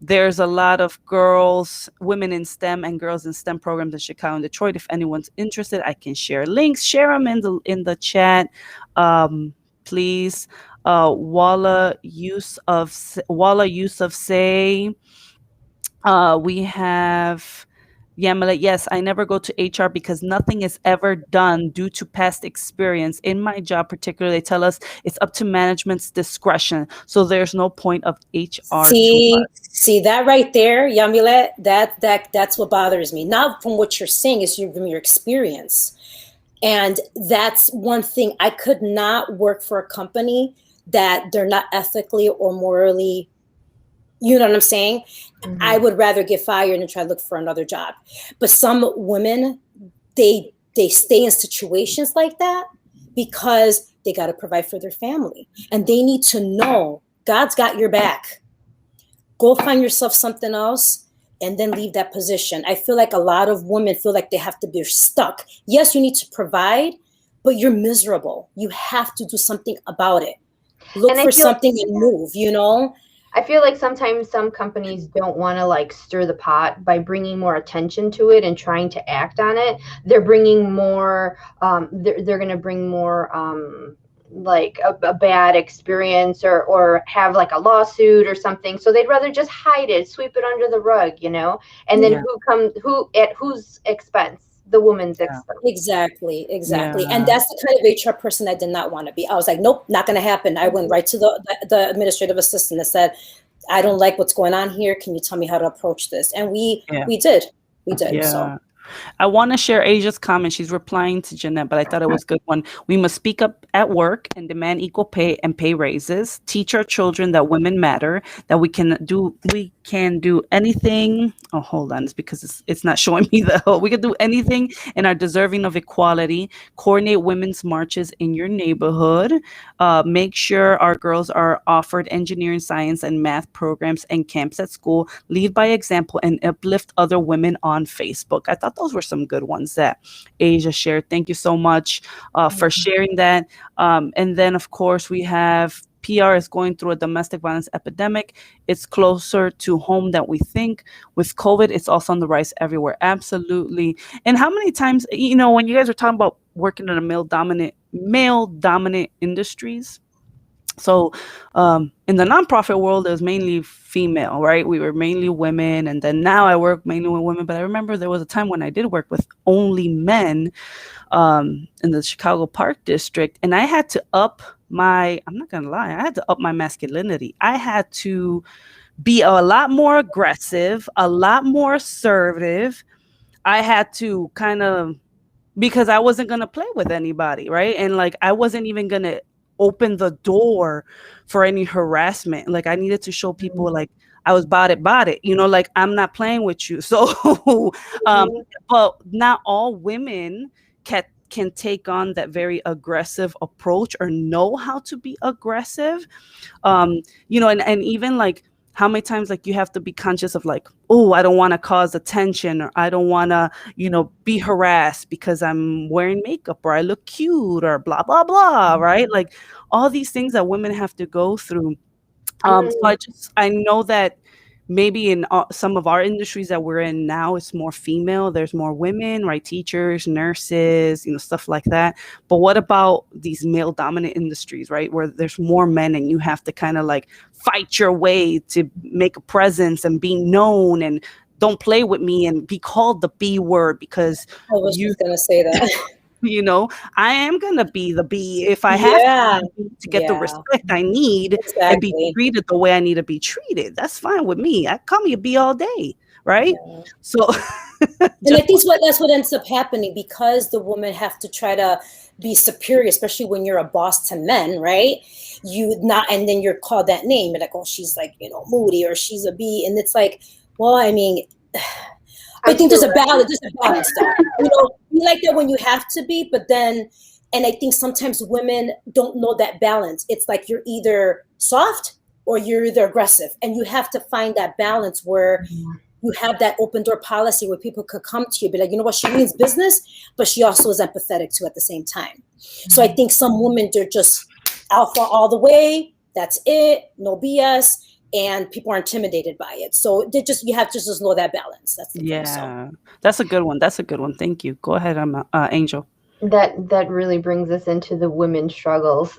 There's a lot of girls, women in STEM and girls in STEM programs in Chicago and Detroit. If anyone's interested, I can share links. Share them in the chat, please. Walla Yusuf say, we have Yamala. Yes, I never go to HR because nothing is ever done due to past experience. In my job, particularly, they tell us it's up to management's discretion. So there's no point of HR. See that right there, Yamila. That's what bothers me. Not from what you're saying, is from your experience, and that's one thing. I could not work for a company that they're not ethically or morally. You know what I'm saying? Mm-hmm. I would rather get fired and try to look for another job. But some women, they stay in situations like that because they got to provide for their family. And they need to know God's got your back. Go find yourself something else and then leave that position. I feel like a lot of women feel like they have to be stuck. Yes, you need to provide, but you're miserable. You have to do something about it. Look for something and move, you know? I feel like sometimes some companies don't want to like stir the pot by bringing more attention to it and trying to act on it. They're bringing more, they're going to bring more like a bad experience or have like a lawsuit or something. So they'd rather just hide it, sweep it under the rug, you know, and then who at whose expense? The woman's expense. Exactly. Yeah. And that's the kind of HR person I did not want to be. I was like, nope, not going to happen. I went right to the administrative assistant and said, I don't like what's going on here. Can you tell me how to approach this? And we did. Yeah. So I want to share Asia's comment. She's replying to Jeanette, but I thought it was a good one. We must speak up at work and demand equal pay and pay raises. Teach our children that women matter, that we can do anything. Oh, hold on. It's because it's not showing me the whole. We can do anything and are deserving of equality. Coordinate women's marches in your neighborhood. Make sure our girls are offered engineering, science, and math programs and camps at school. Lead by example and uplift other women on Facebook. I thought those were some good ones that Asia shared. Thank you so much for sharing that. And then, of course, we have PR is going through a domestic violence epidemic. It's closer to home than we think. With COVID, it's also on the rise everywhere. Absolutely. And how many times, you know, when you guys are talking about working in a male dominant industries, so in the nonprofit world, it was mainly female, right? We were mainly women. And then now I work mainly with women. But I remember there was a time when I did work with only men in the Chicago Park District. And I had to up I'm not going to lie, I had to up my masculinity. I had to be a lot more aggressive, a lot more assertive. I had to because I wasn't going to play with anybody, right? And like, I wasn't even going to open the door for any harassment. Like, I needed to show people like I was about it, you know, like I'm not playing with you. So, but not all women can take on that very aggressive approach or know how to be aggressive. You know, and even like how many times like you have to be conscious of like, oh, I don't want to cause attention, or I don't want to, be harassed because I'm wearing makeup, or I look cute, or blah blah blah, right? Like all these things that women have to go through. So Mm, I know that maybe in some of our industries that we're in now, it's more female. There's more women, right? Teachers, nurses, stuff like that. But what about these male dominant industries, right? Where there's more men and you have to kind of like fight your way to make a presence and be known, and don't play with me and be called the B word because I was you just gonna say that. you know, I am gonna be the bee if I have Yeah, to get the yeah, respect I need and be exactly. treated the way I need to be treated. That's fine with me. I call me a bee all day, right? Yeah. So And I just think that's what ends up happening because the women have to try to be superior, especially when you're a boss to men, right? You not, and then you're called that name, and like, oh, she's like, moody, or she's a bee, and it's like, well, I mean, I I'm think still there's a balance there. You like that when you have to be, but then, and I think sometimes women don't know that balance. It's like you're either soft or you're either aggressive, and you have to find that balance where you have that open door policy where people could come to you, be like, you know what, she means business, but she also is empathetic too at the same time. So I think some women, they're just alpha all the way. That's it, no BS, and people are intimidated by it. So you have to just know that balance. That's the thing. So yeah, that's a good one. That's a good one. Thank you. Go ahead, I'm Angel. that really brings us into the women's struggles.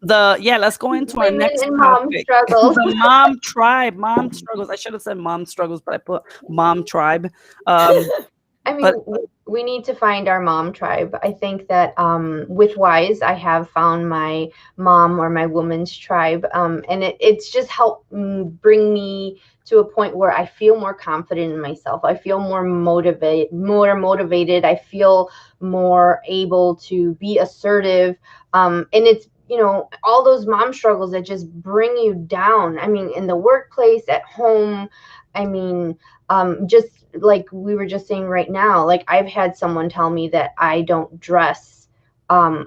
The yeah, let's go into our Women next and mom topic. struggles. The mom tribe, mom struggles. I should have said mom struggles, but I put mom tribe. Um, I mean, but we need to find our mom tribe. I think that with Wise, I have found my mom or my woman's tribe, and it's just helped bring me to a point where I feel more confident in myself. I feel more motivated. I feel more able to be assertive, and it's all those mom struggles that just bring you down. I mean, in the workplace, at home. I mean, just like we were just saying right now, like I've had someone tell me that I don't dress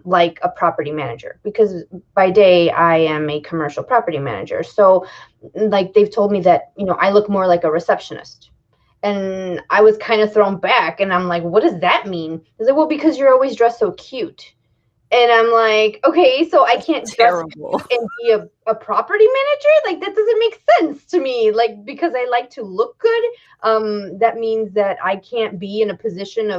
like a property manager because by day I am a commercial property manager. So like they've told me that, I look more like a receptionist. And I was kind of thrown back and I'm like, what does that mean? Is it well, because you're always dressed so cute. And I'm like, okay, so I can't dress terrible. cute and be a property manager? Like that doesn't make sense to me. Like because I like to look good, that means that I can't be in a position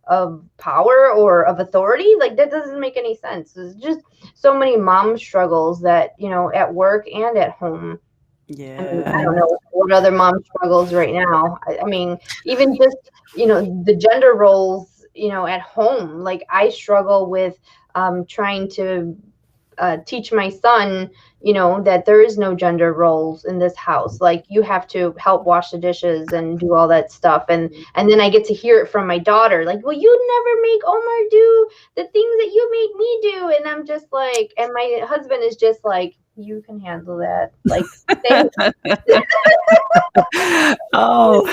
of power or of authority. Like that doesn't make any sense. It's just so many mom struggles that, at work and at home. I mean, I Yeah. don't know what other mom struggles right now. I mean, even just, the gender roles, at home. Like I struggle with trying to teach my son, that there is no gender roles in this house. Like you have to help wash the dishes and do all that stuff. And then I get to hear it from my daughter, like, well, you never make Omar do the things that you made me do. And I'm just like, and my husband is just like, you can handle that. Like, thanks. Oh,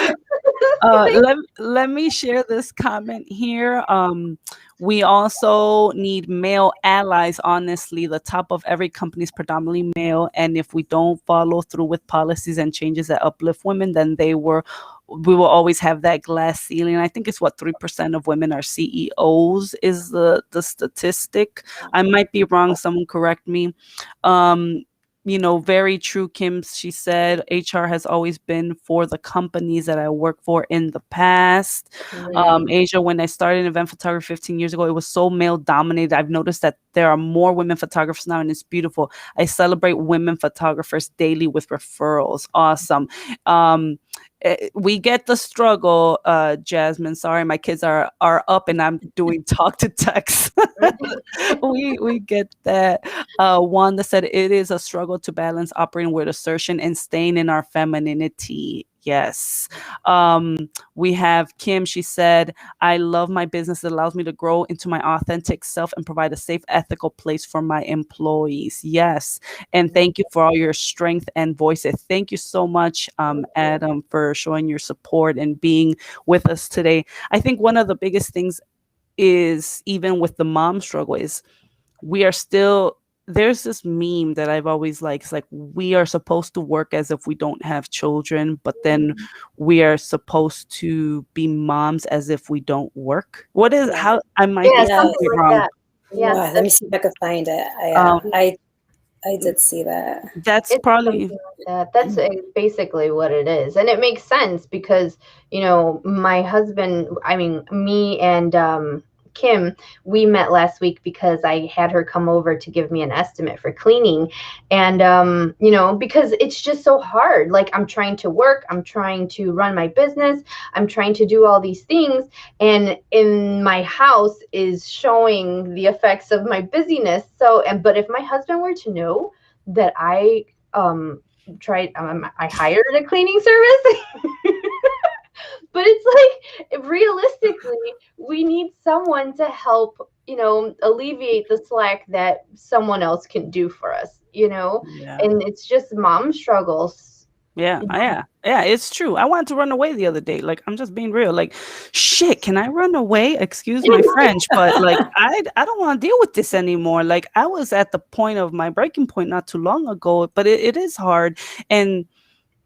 let me share this comment here. We also need male allies. Honestly, the top of every company is predominantly male, and if we don't follow through with policies and changes that uplift women, then we will always have that glass ceiling. I think it's what 3% of women are CEOs is the statistic. I might be wrong. Someone correct me. Um, very true, Kim. She said HR has always been for the companies that I work for in the past. Asia, when I started in event photography 15 years ago, it was so male dominated. I've noticed that there are more women photographers now, and it's beautiful. I celebrate women photographers daily with referrals. Awesome. We get the struggle, Jasmine. Sorry, my kids are up and I'm doing talk to text. we get that. Wanda said it is a struggle to balance operating with assertion and staying in our femininity. Yes. We have Kim. She said, I love my business. It allows me to grow into my authentic self and provide a safe, ethical place for my employees. Yes. And thank you for all your strength and voices. Thank you so much, Adam, for showing your support and being with us today. I think one of the biggest things is, even with the mom struggle, is we are still there's this meme that I've always liked. It's like we are supposed to work as if we don't have children, but then we are supposed to be moms as if we don't work. What is Yeah. how I might Yeah, be something saying it like wrong. that. Yeah, Let me see if I can find it. Um, I did see that. that's it's probably something like that. That's basically what it is. And it makes sense because, my husband, I mean, me and Kim, we met last week because I had her come over to give me an estimate for cleaning. And, because it's just so hard. Like, I'm trying to work, I'm trying to run my business, I'm trying to do all these things. And in my house is showing the effects of my busyness. But if my husband were to know that I hired a cleaning service. But it's like, realistically, we need someone to help, alleviate the slack that someone else can do for us, yeah. and it's just mom struggles. Yeah, it's true. I wanted to run away the other day. Like, I'm just being real. Like, shit, can I run away? Excuse my French, but like, I don't want to deal with this anymore. Like, I was at the point of my breaking point not too long ago, but it is hard. And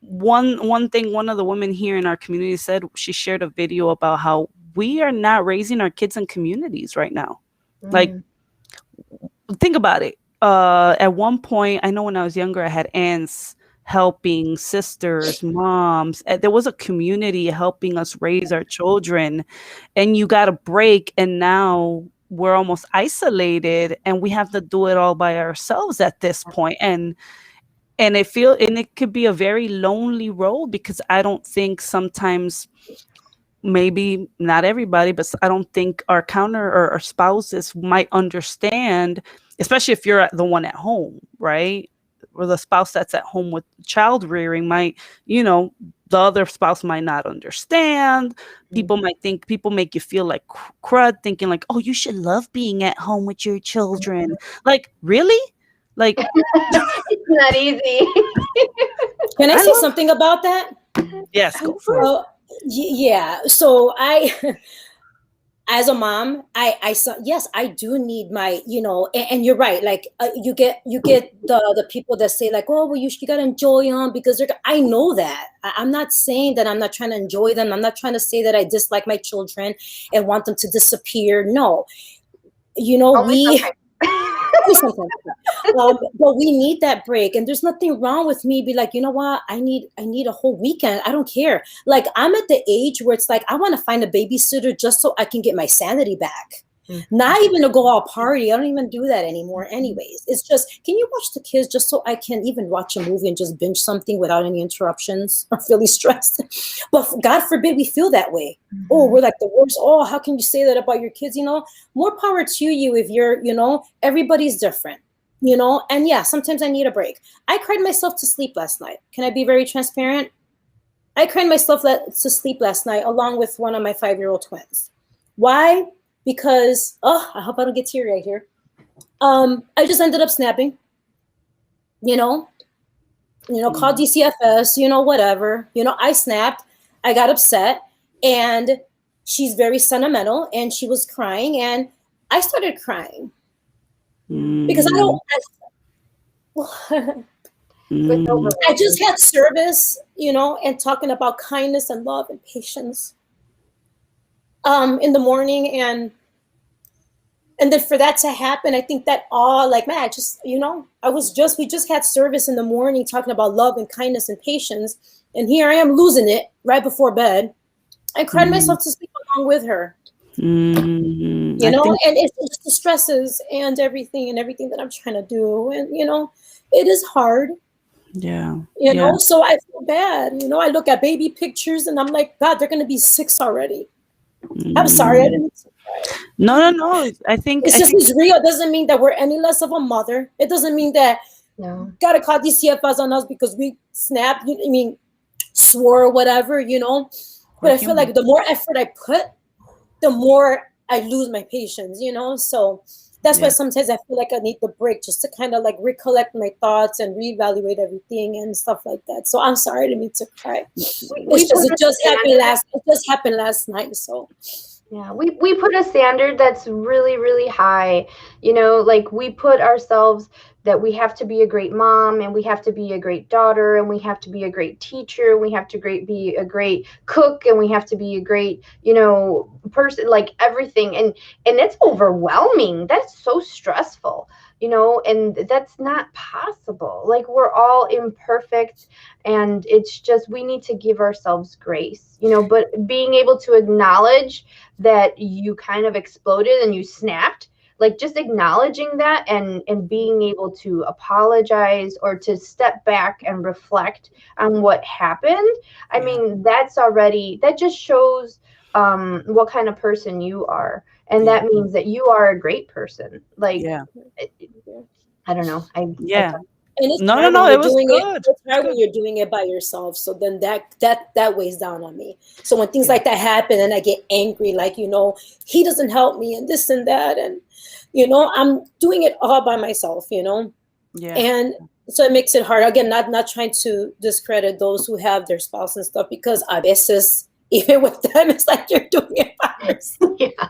one thing one of the women here in our community said, she shared a video about how we are not raising our kids in communities right now. Like, think about it. At one point, I know when I was younger, I had aunts helping, sisters, moms. There was a community helping us raise our children, and you got a break, and now we're almost isolated, and we have to do it all by ourselves at this point. And it could be a very lonely road, because I don't think sometimes, maybe not everybody, but I don't think our counter or our spouses might understand, especially if you're the one at home, right? Or the spouse that's at home with child rearing might, the other spouse might not understand. People make you feel like crud, thinking like, oh, you should love being at home with your children. Like, really? Like, It's not easy. Can I say something about that? Yes, go for it. Yeah. So as a mom, I saw, yes, I do need my, and you're right. Like, you get the people that say like, oh, well, you gotta enjoy them because I know that. I'm not saying that I'm not trying to enjoy them. I'm not trying to say that I dislike my children and want them to disappear. No, Only sometimes. But we need that break, and there's nothing wrong with me be like, you know what, I need a whole weekend. I don't care. Like, I'm at the age where it's like I want to find a babysitter just so I can get my sanity back. Not even to go all party. I don't even do that anymore anyways. It's just, can you watch the kids just so I can even watch a movie and just binge something without any interruptions or feeling stressed? But God forbid we feel that way. Oh, we're like the worst. Oh, how can you say that about your kids? More power to you if you're, everybody's different, and yeah, sometimes I need a break. I cried myself to sleep last night. Can I be very transparent? I cried myself to sleep last night along with one of my 5-year-old twins. Why? Because, I hope I don't get teary-eyed here. I just ended up snapping, called DCFS, whatever. I snapped, I got upset, and she's very sentimental, and she was crying, and I started crying. Because I just had service, and talking about kindness and love and patience in the morning, and then for that to happen, I think that man, just, we just had service in the morning talking about love and kindness and patience, and here I am losing it right before bed. I cried myself to sleep along with her. And it's the stresses and everything that I'm trying to do, and it is hard. So I feel bad. I look at baby pictures and I'm like, God, they're gonna be 6 already. I'm sorry, I didn't mean to cry. No. I think it's real. It doesn't mean that we're any less of a mother. It doesn't mean that gotta call these CFS on us because we snapped. Swore or whatever. But I feel like the more effort I put, the more I lose my patience. So that's why sometimes I feel like I need the break just to kind of like recollect my thoughts and reevaluate everything and stuff like that. So I'm sorry, I didn't mean to cry. It just happened last night. So Yeah, we put a standard that's really, really high. You know, like we put ourselves that we have to be a great mom and we have to be a great daughter and we have to be a great teacher, we have to be a great cook and we have to be a great, person, like everything. And it's overwhelming. That's so stressful, and that's not possible. Like we're all imperfect, and it's just we need to give ourselves grace, but being able to acknowledge that you kind of exploded and you snapped, like just acknowledging that and being able to apologize or to step back and reflect on what happened. I Yeah. mean, that just shows what kind of person you are, and Yeah. that means that you are a great person. Like, Yeah. I don't know, I Yeah. And it's No, no, hard when no. It you're was doing it. good. It's It's hard good. when you're doing it by yourself. So then that weighs down on me. So when things Yeah. like that happen and I get angry, like, he doesn't help me and this and that, and I'm doing it all by myself. Yeah. And so it makes it hard. Again, not trying to discredit those who have their spouse and stuff, because a veces even with them, it's like you're doing it by yourself. yeah.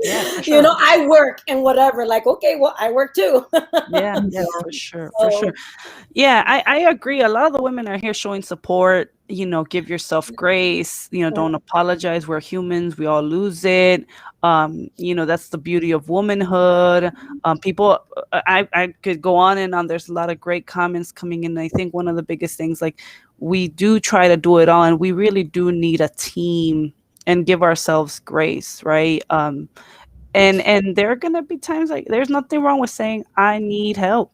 Yeah, for sure. I work and whatever. Like, okay, well, I work too. Yeah, yeah, Yeah. for sure, for sure. So Yeah, I agree. A lot of the women are here showing support. Give yourself grace. Don't apologize. We're humans. We all lose it. That's the beauty of womanhood. People, I could go on and on. There's a lot of great comments coming in. I think one of the biggest things, like, we do try to do it all, and we really do need a team and give ourselves grace, right? And there are gonna be times, like, there's nothing wrong with saying I need help.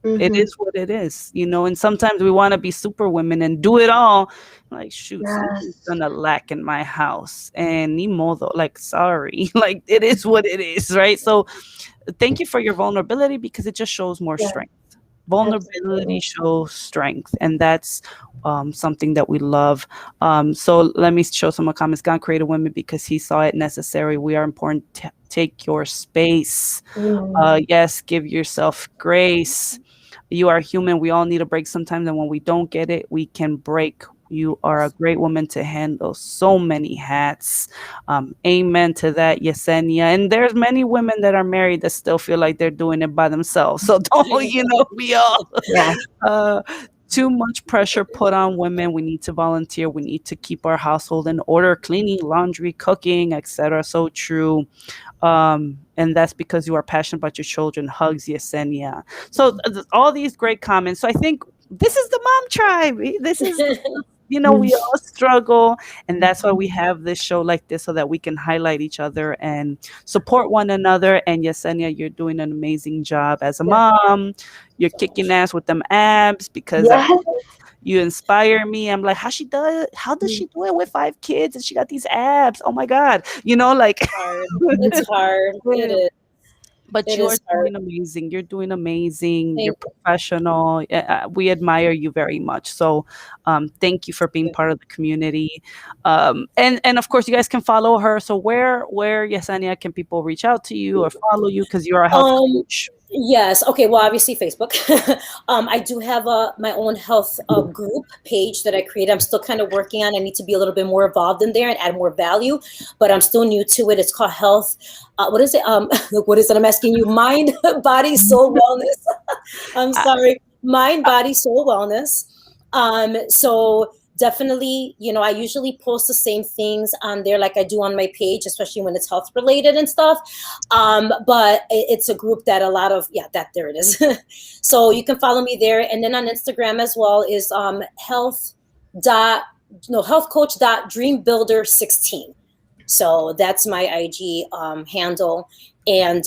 It Hmm. is what it is, and sometimes we want to be super women and do it all. Like, shoot, something's Yes. gonna lack in my house, and ni modo, like, sorry, like, it is what it is, right? So thank you for your vulnerability, because it just shows more Yeah. strength. Vulnerability Absolutely. shows strength, and that's something that we love. So let me show some more comments. God created women because he saw it necessary. We are important. Take your space. Amen. Yes, give yourself grace. You are human. We all need a break sometimes, and when we don't get it, we can break. You are a great woman to handle so many hats. Amen to that, Yessenia. And there's many women that are married that still feel like they're doing it by themselves. So don't, we all Yeah. uh, too much pressure put on women. We need to volunteer. We need to keep our household in order, cleaning, laundry, cooking, etc. So true. And that's because you are passionate about your children. Hugs, Yesenia. So all these great comments. So I think this is the mom tribe. This is, we all struggle, and that's why we have this show like this, so that we can highlight each other and support one another. And Yesenia, you're doing an amazing job as a Yeah. mom. You're kicking ass with them abs, because Yes. you inspire me. I'm like, how does she do it with 5 kids and she got these abs? Oh my God. Like, hard. It's hard. It is. but It you are is hard. doing amazing. You're doing amazing. You're Thank professional. We admire you very much. So, thank you for being you. part of the community. And of course, you guys can follow her. So where Yesenia, can people reach out to you or follow you, because you're a health Um, coach? yes. Okay. Well, obviously Facebook. I do have my own health group page that I created. I'm still kind of working on. I need to be a little bit more involved in there and add more value, but I'm still new to it. It's called Health. What is it? What is it? I'm asking you. Mind, body, soul, wellness. I'm I, sorry. Mind, body, soul, wellness. So definitely, I usually post the same things on there like I do on my page, especially when it's health related and stuff. But it's a group that a lot of, yeah, that there it is. So you can follow me there. And then on Instagram as well is health dot no health coach dot dream builder 16. So that's my IG handle. And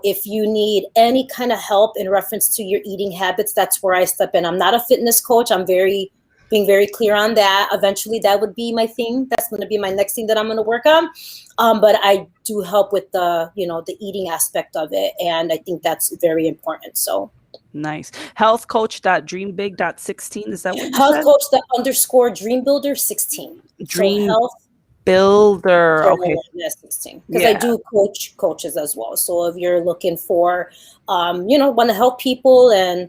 if you need any kind of help in reference to your eating habits, that's where I step in. I'm not a fitness coach. I'm being very clear on that. Eventually, that would be my thing. That's going to be my next thing that I'm going to work on. But I do help with the eating aspect of it, and I think that's very important. So nice. Health coach dot dream big dot 16. Is that what you health said? coach the underscore dream builder 16. So Dream health builder. Okay. yeah, 16, because I Yeah. do coaches as well. So if you're looking for want to help people, and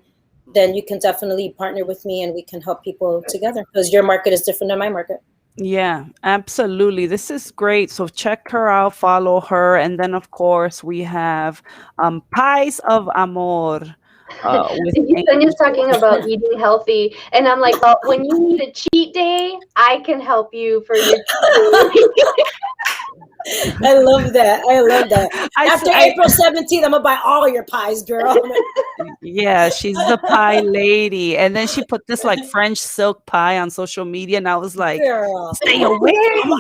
then you can definitely partner with me and we can help people together, because your market is different than my market. Yeah, absolutely. This is great. So check her out, follow her, and then of course we have Pies of Amor with Yesenia's Angel. talking about eating healthy, and I'm like, well, when you need a cheat day, I can help you for your cheat day. I love that. I love that. I, s- After I April 17th, I'm gonna buy all your pies, girl. Yeah, she's the pie lady. And then she put this like French silk pie on social media, and I was like, Girl. stay away.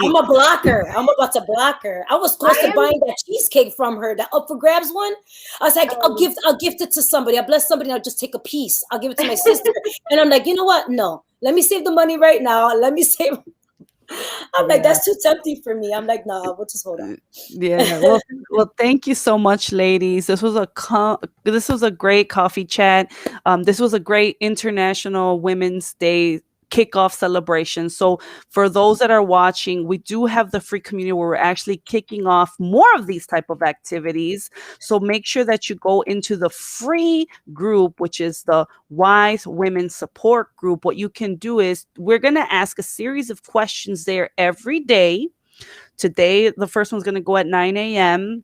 I'm a blocker. I'm about to block her. I was close I to am. buying that cheesecake from her, that up for grabs one. I was like, Um, I'll gift it to somebody. I'll bless somebody. And I'll just take a piece. I'll give it to my sister. And I'm like, you know what? No, let me save the money right now. Let me save. I'm like, Yeah. that's too tempting for me. I'm like, no, we'll just hold on. Yeah. Well, thank you so much, ladies. This was a great coffee chat. This was a great International Women's Day kickoff celebration. So for those that are watching, we do have the free community where we're actually kicking off more of these type of activities. So make sure that you go into the free group, which is the Wise Women Support Group. What you can do is we're going to ask a series of questions there every day. Today, the first one's going to go at 9 a.m.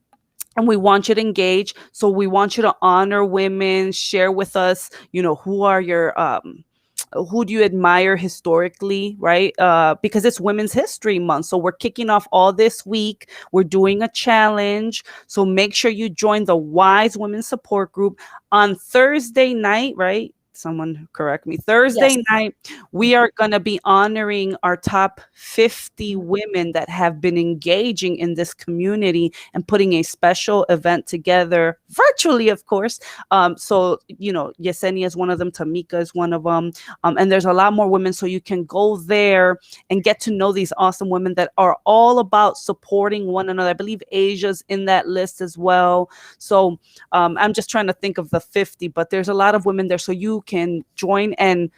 And we want you to engage. So we want you to honor women, share with us, who are your who do you admire historically, right? Because it's Women's History Month. So we're kicking off all this week. We're doing a challenge. So make sure you join the Wise Women Support Group on Thursday night, right? Someone correct me. Yes. Thursday night, we are going to be honoring our top 50 women that have been engaging in this community and putting a special event together virtually, of course. So, Yesenia is one of them. Tamika is one of them. And there's a lot more women. So you can go there and get to know these awesome women that are all about supporting one another. I believe Asia's in that list as well. So I'm just trying to think of the 50, but there's a lot of women there. So you can join and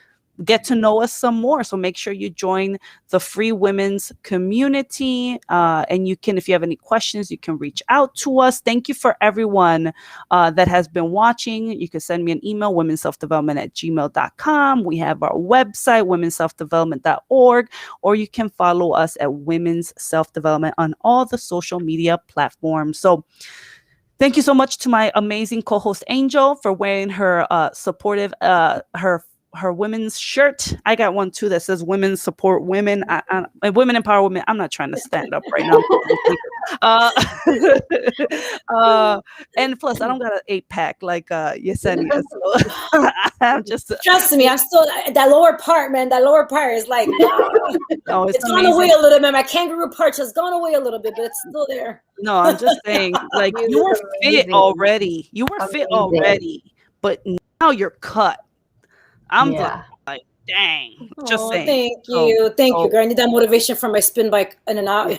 get to know us some more. So make sure you join the free women's community. And you can, if you have any questions, you can reach out to us. Thank you for everyone that has been watching. You can send me an email, womenselfdevelopment@gmail.com. We have our website, womenselfdevelopment.org, or you can follow us at Women's Self Development on all the social media platforms. So thank you so much to my amazing co-host Angel for wearing her supportive her women's shirt. I got one too that says "Women Support Women." Women empower women. I'm not trying to stand up right now. uh, uh, and plus, I don't got an 8-pack like Yesenia, so I'm just Trust me, I'm still that lower part, man. That lower part is like oh, it's it's gone away amazing. a little bit. My kangaroo part has gone away a little bit, but it's still there. No, I'm just saying, like you you were look fit amazing. already. You were fit Amazing. already, but now you're cut. I'm Yeah. like, dang. Just Oh, saying. So, thank you, so girl. I need that motivation from my spin bike in and out.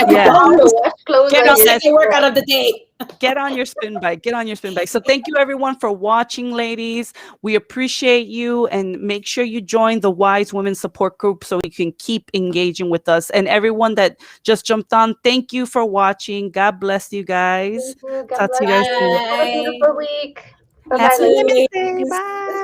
yeah, All the wash clothes get are on The here. that. second workout of the day. Get on your spin bike. Get on your spin bike. So thank you everyone for watching, ladies. We appreciate you, and make sure you join the Wise Women Support Group so you can keep engaging with us. And everyone that just jumped on, thank you for watching. God bless you guys. Thank you. God Talk to bless you guys you. soon. Have a Bye. beautiful week. Bye You Happy bye, too, ladies. Women's Day. ladies. Bye.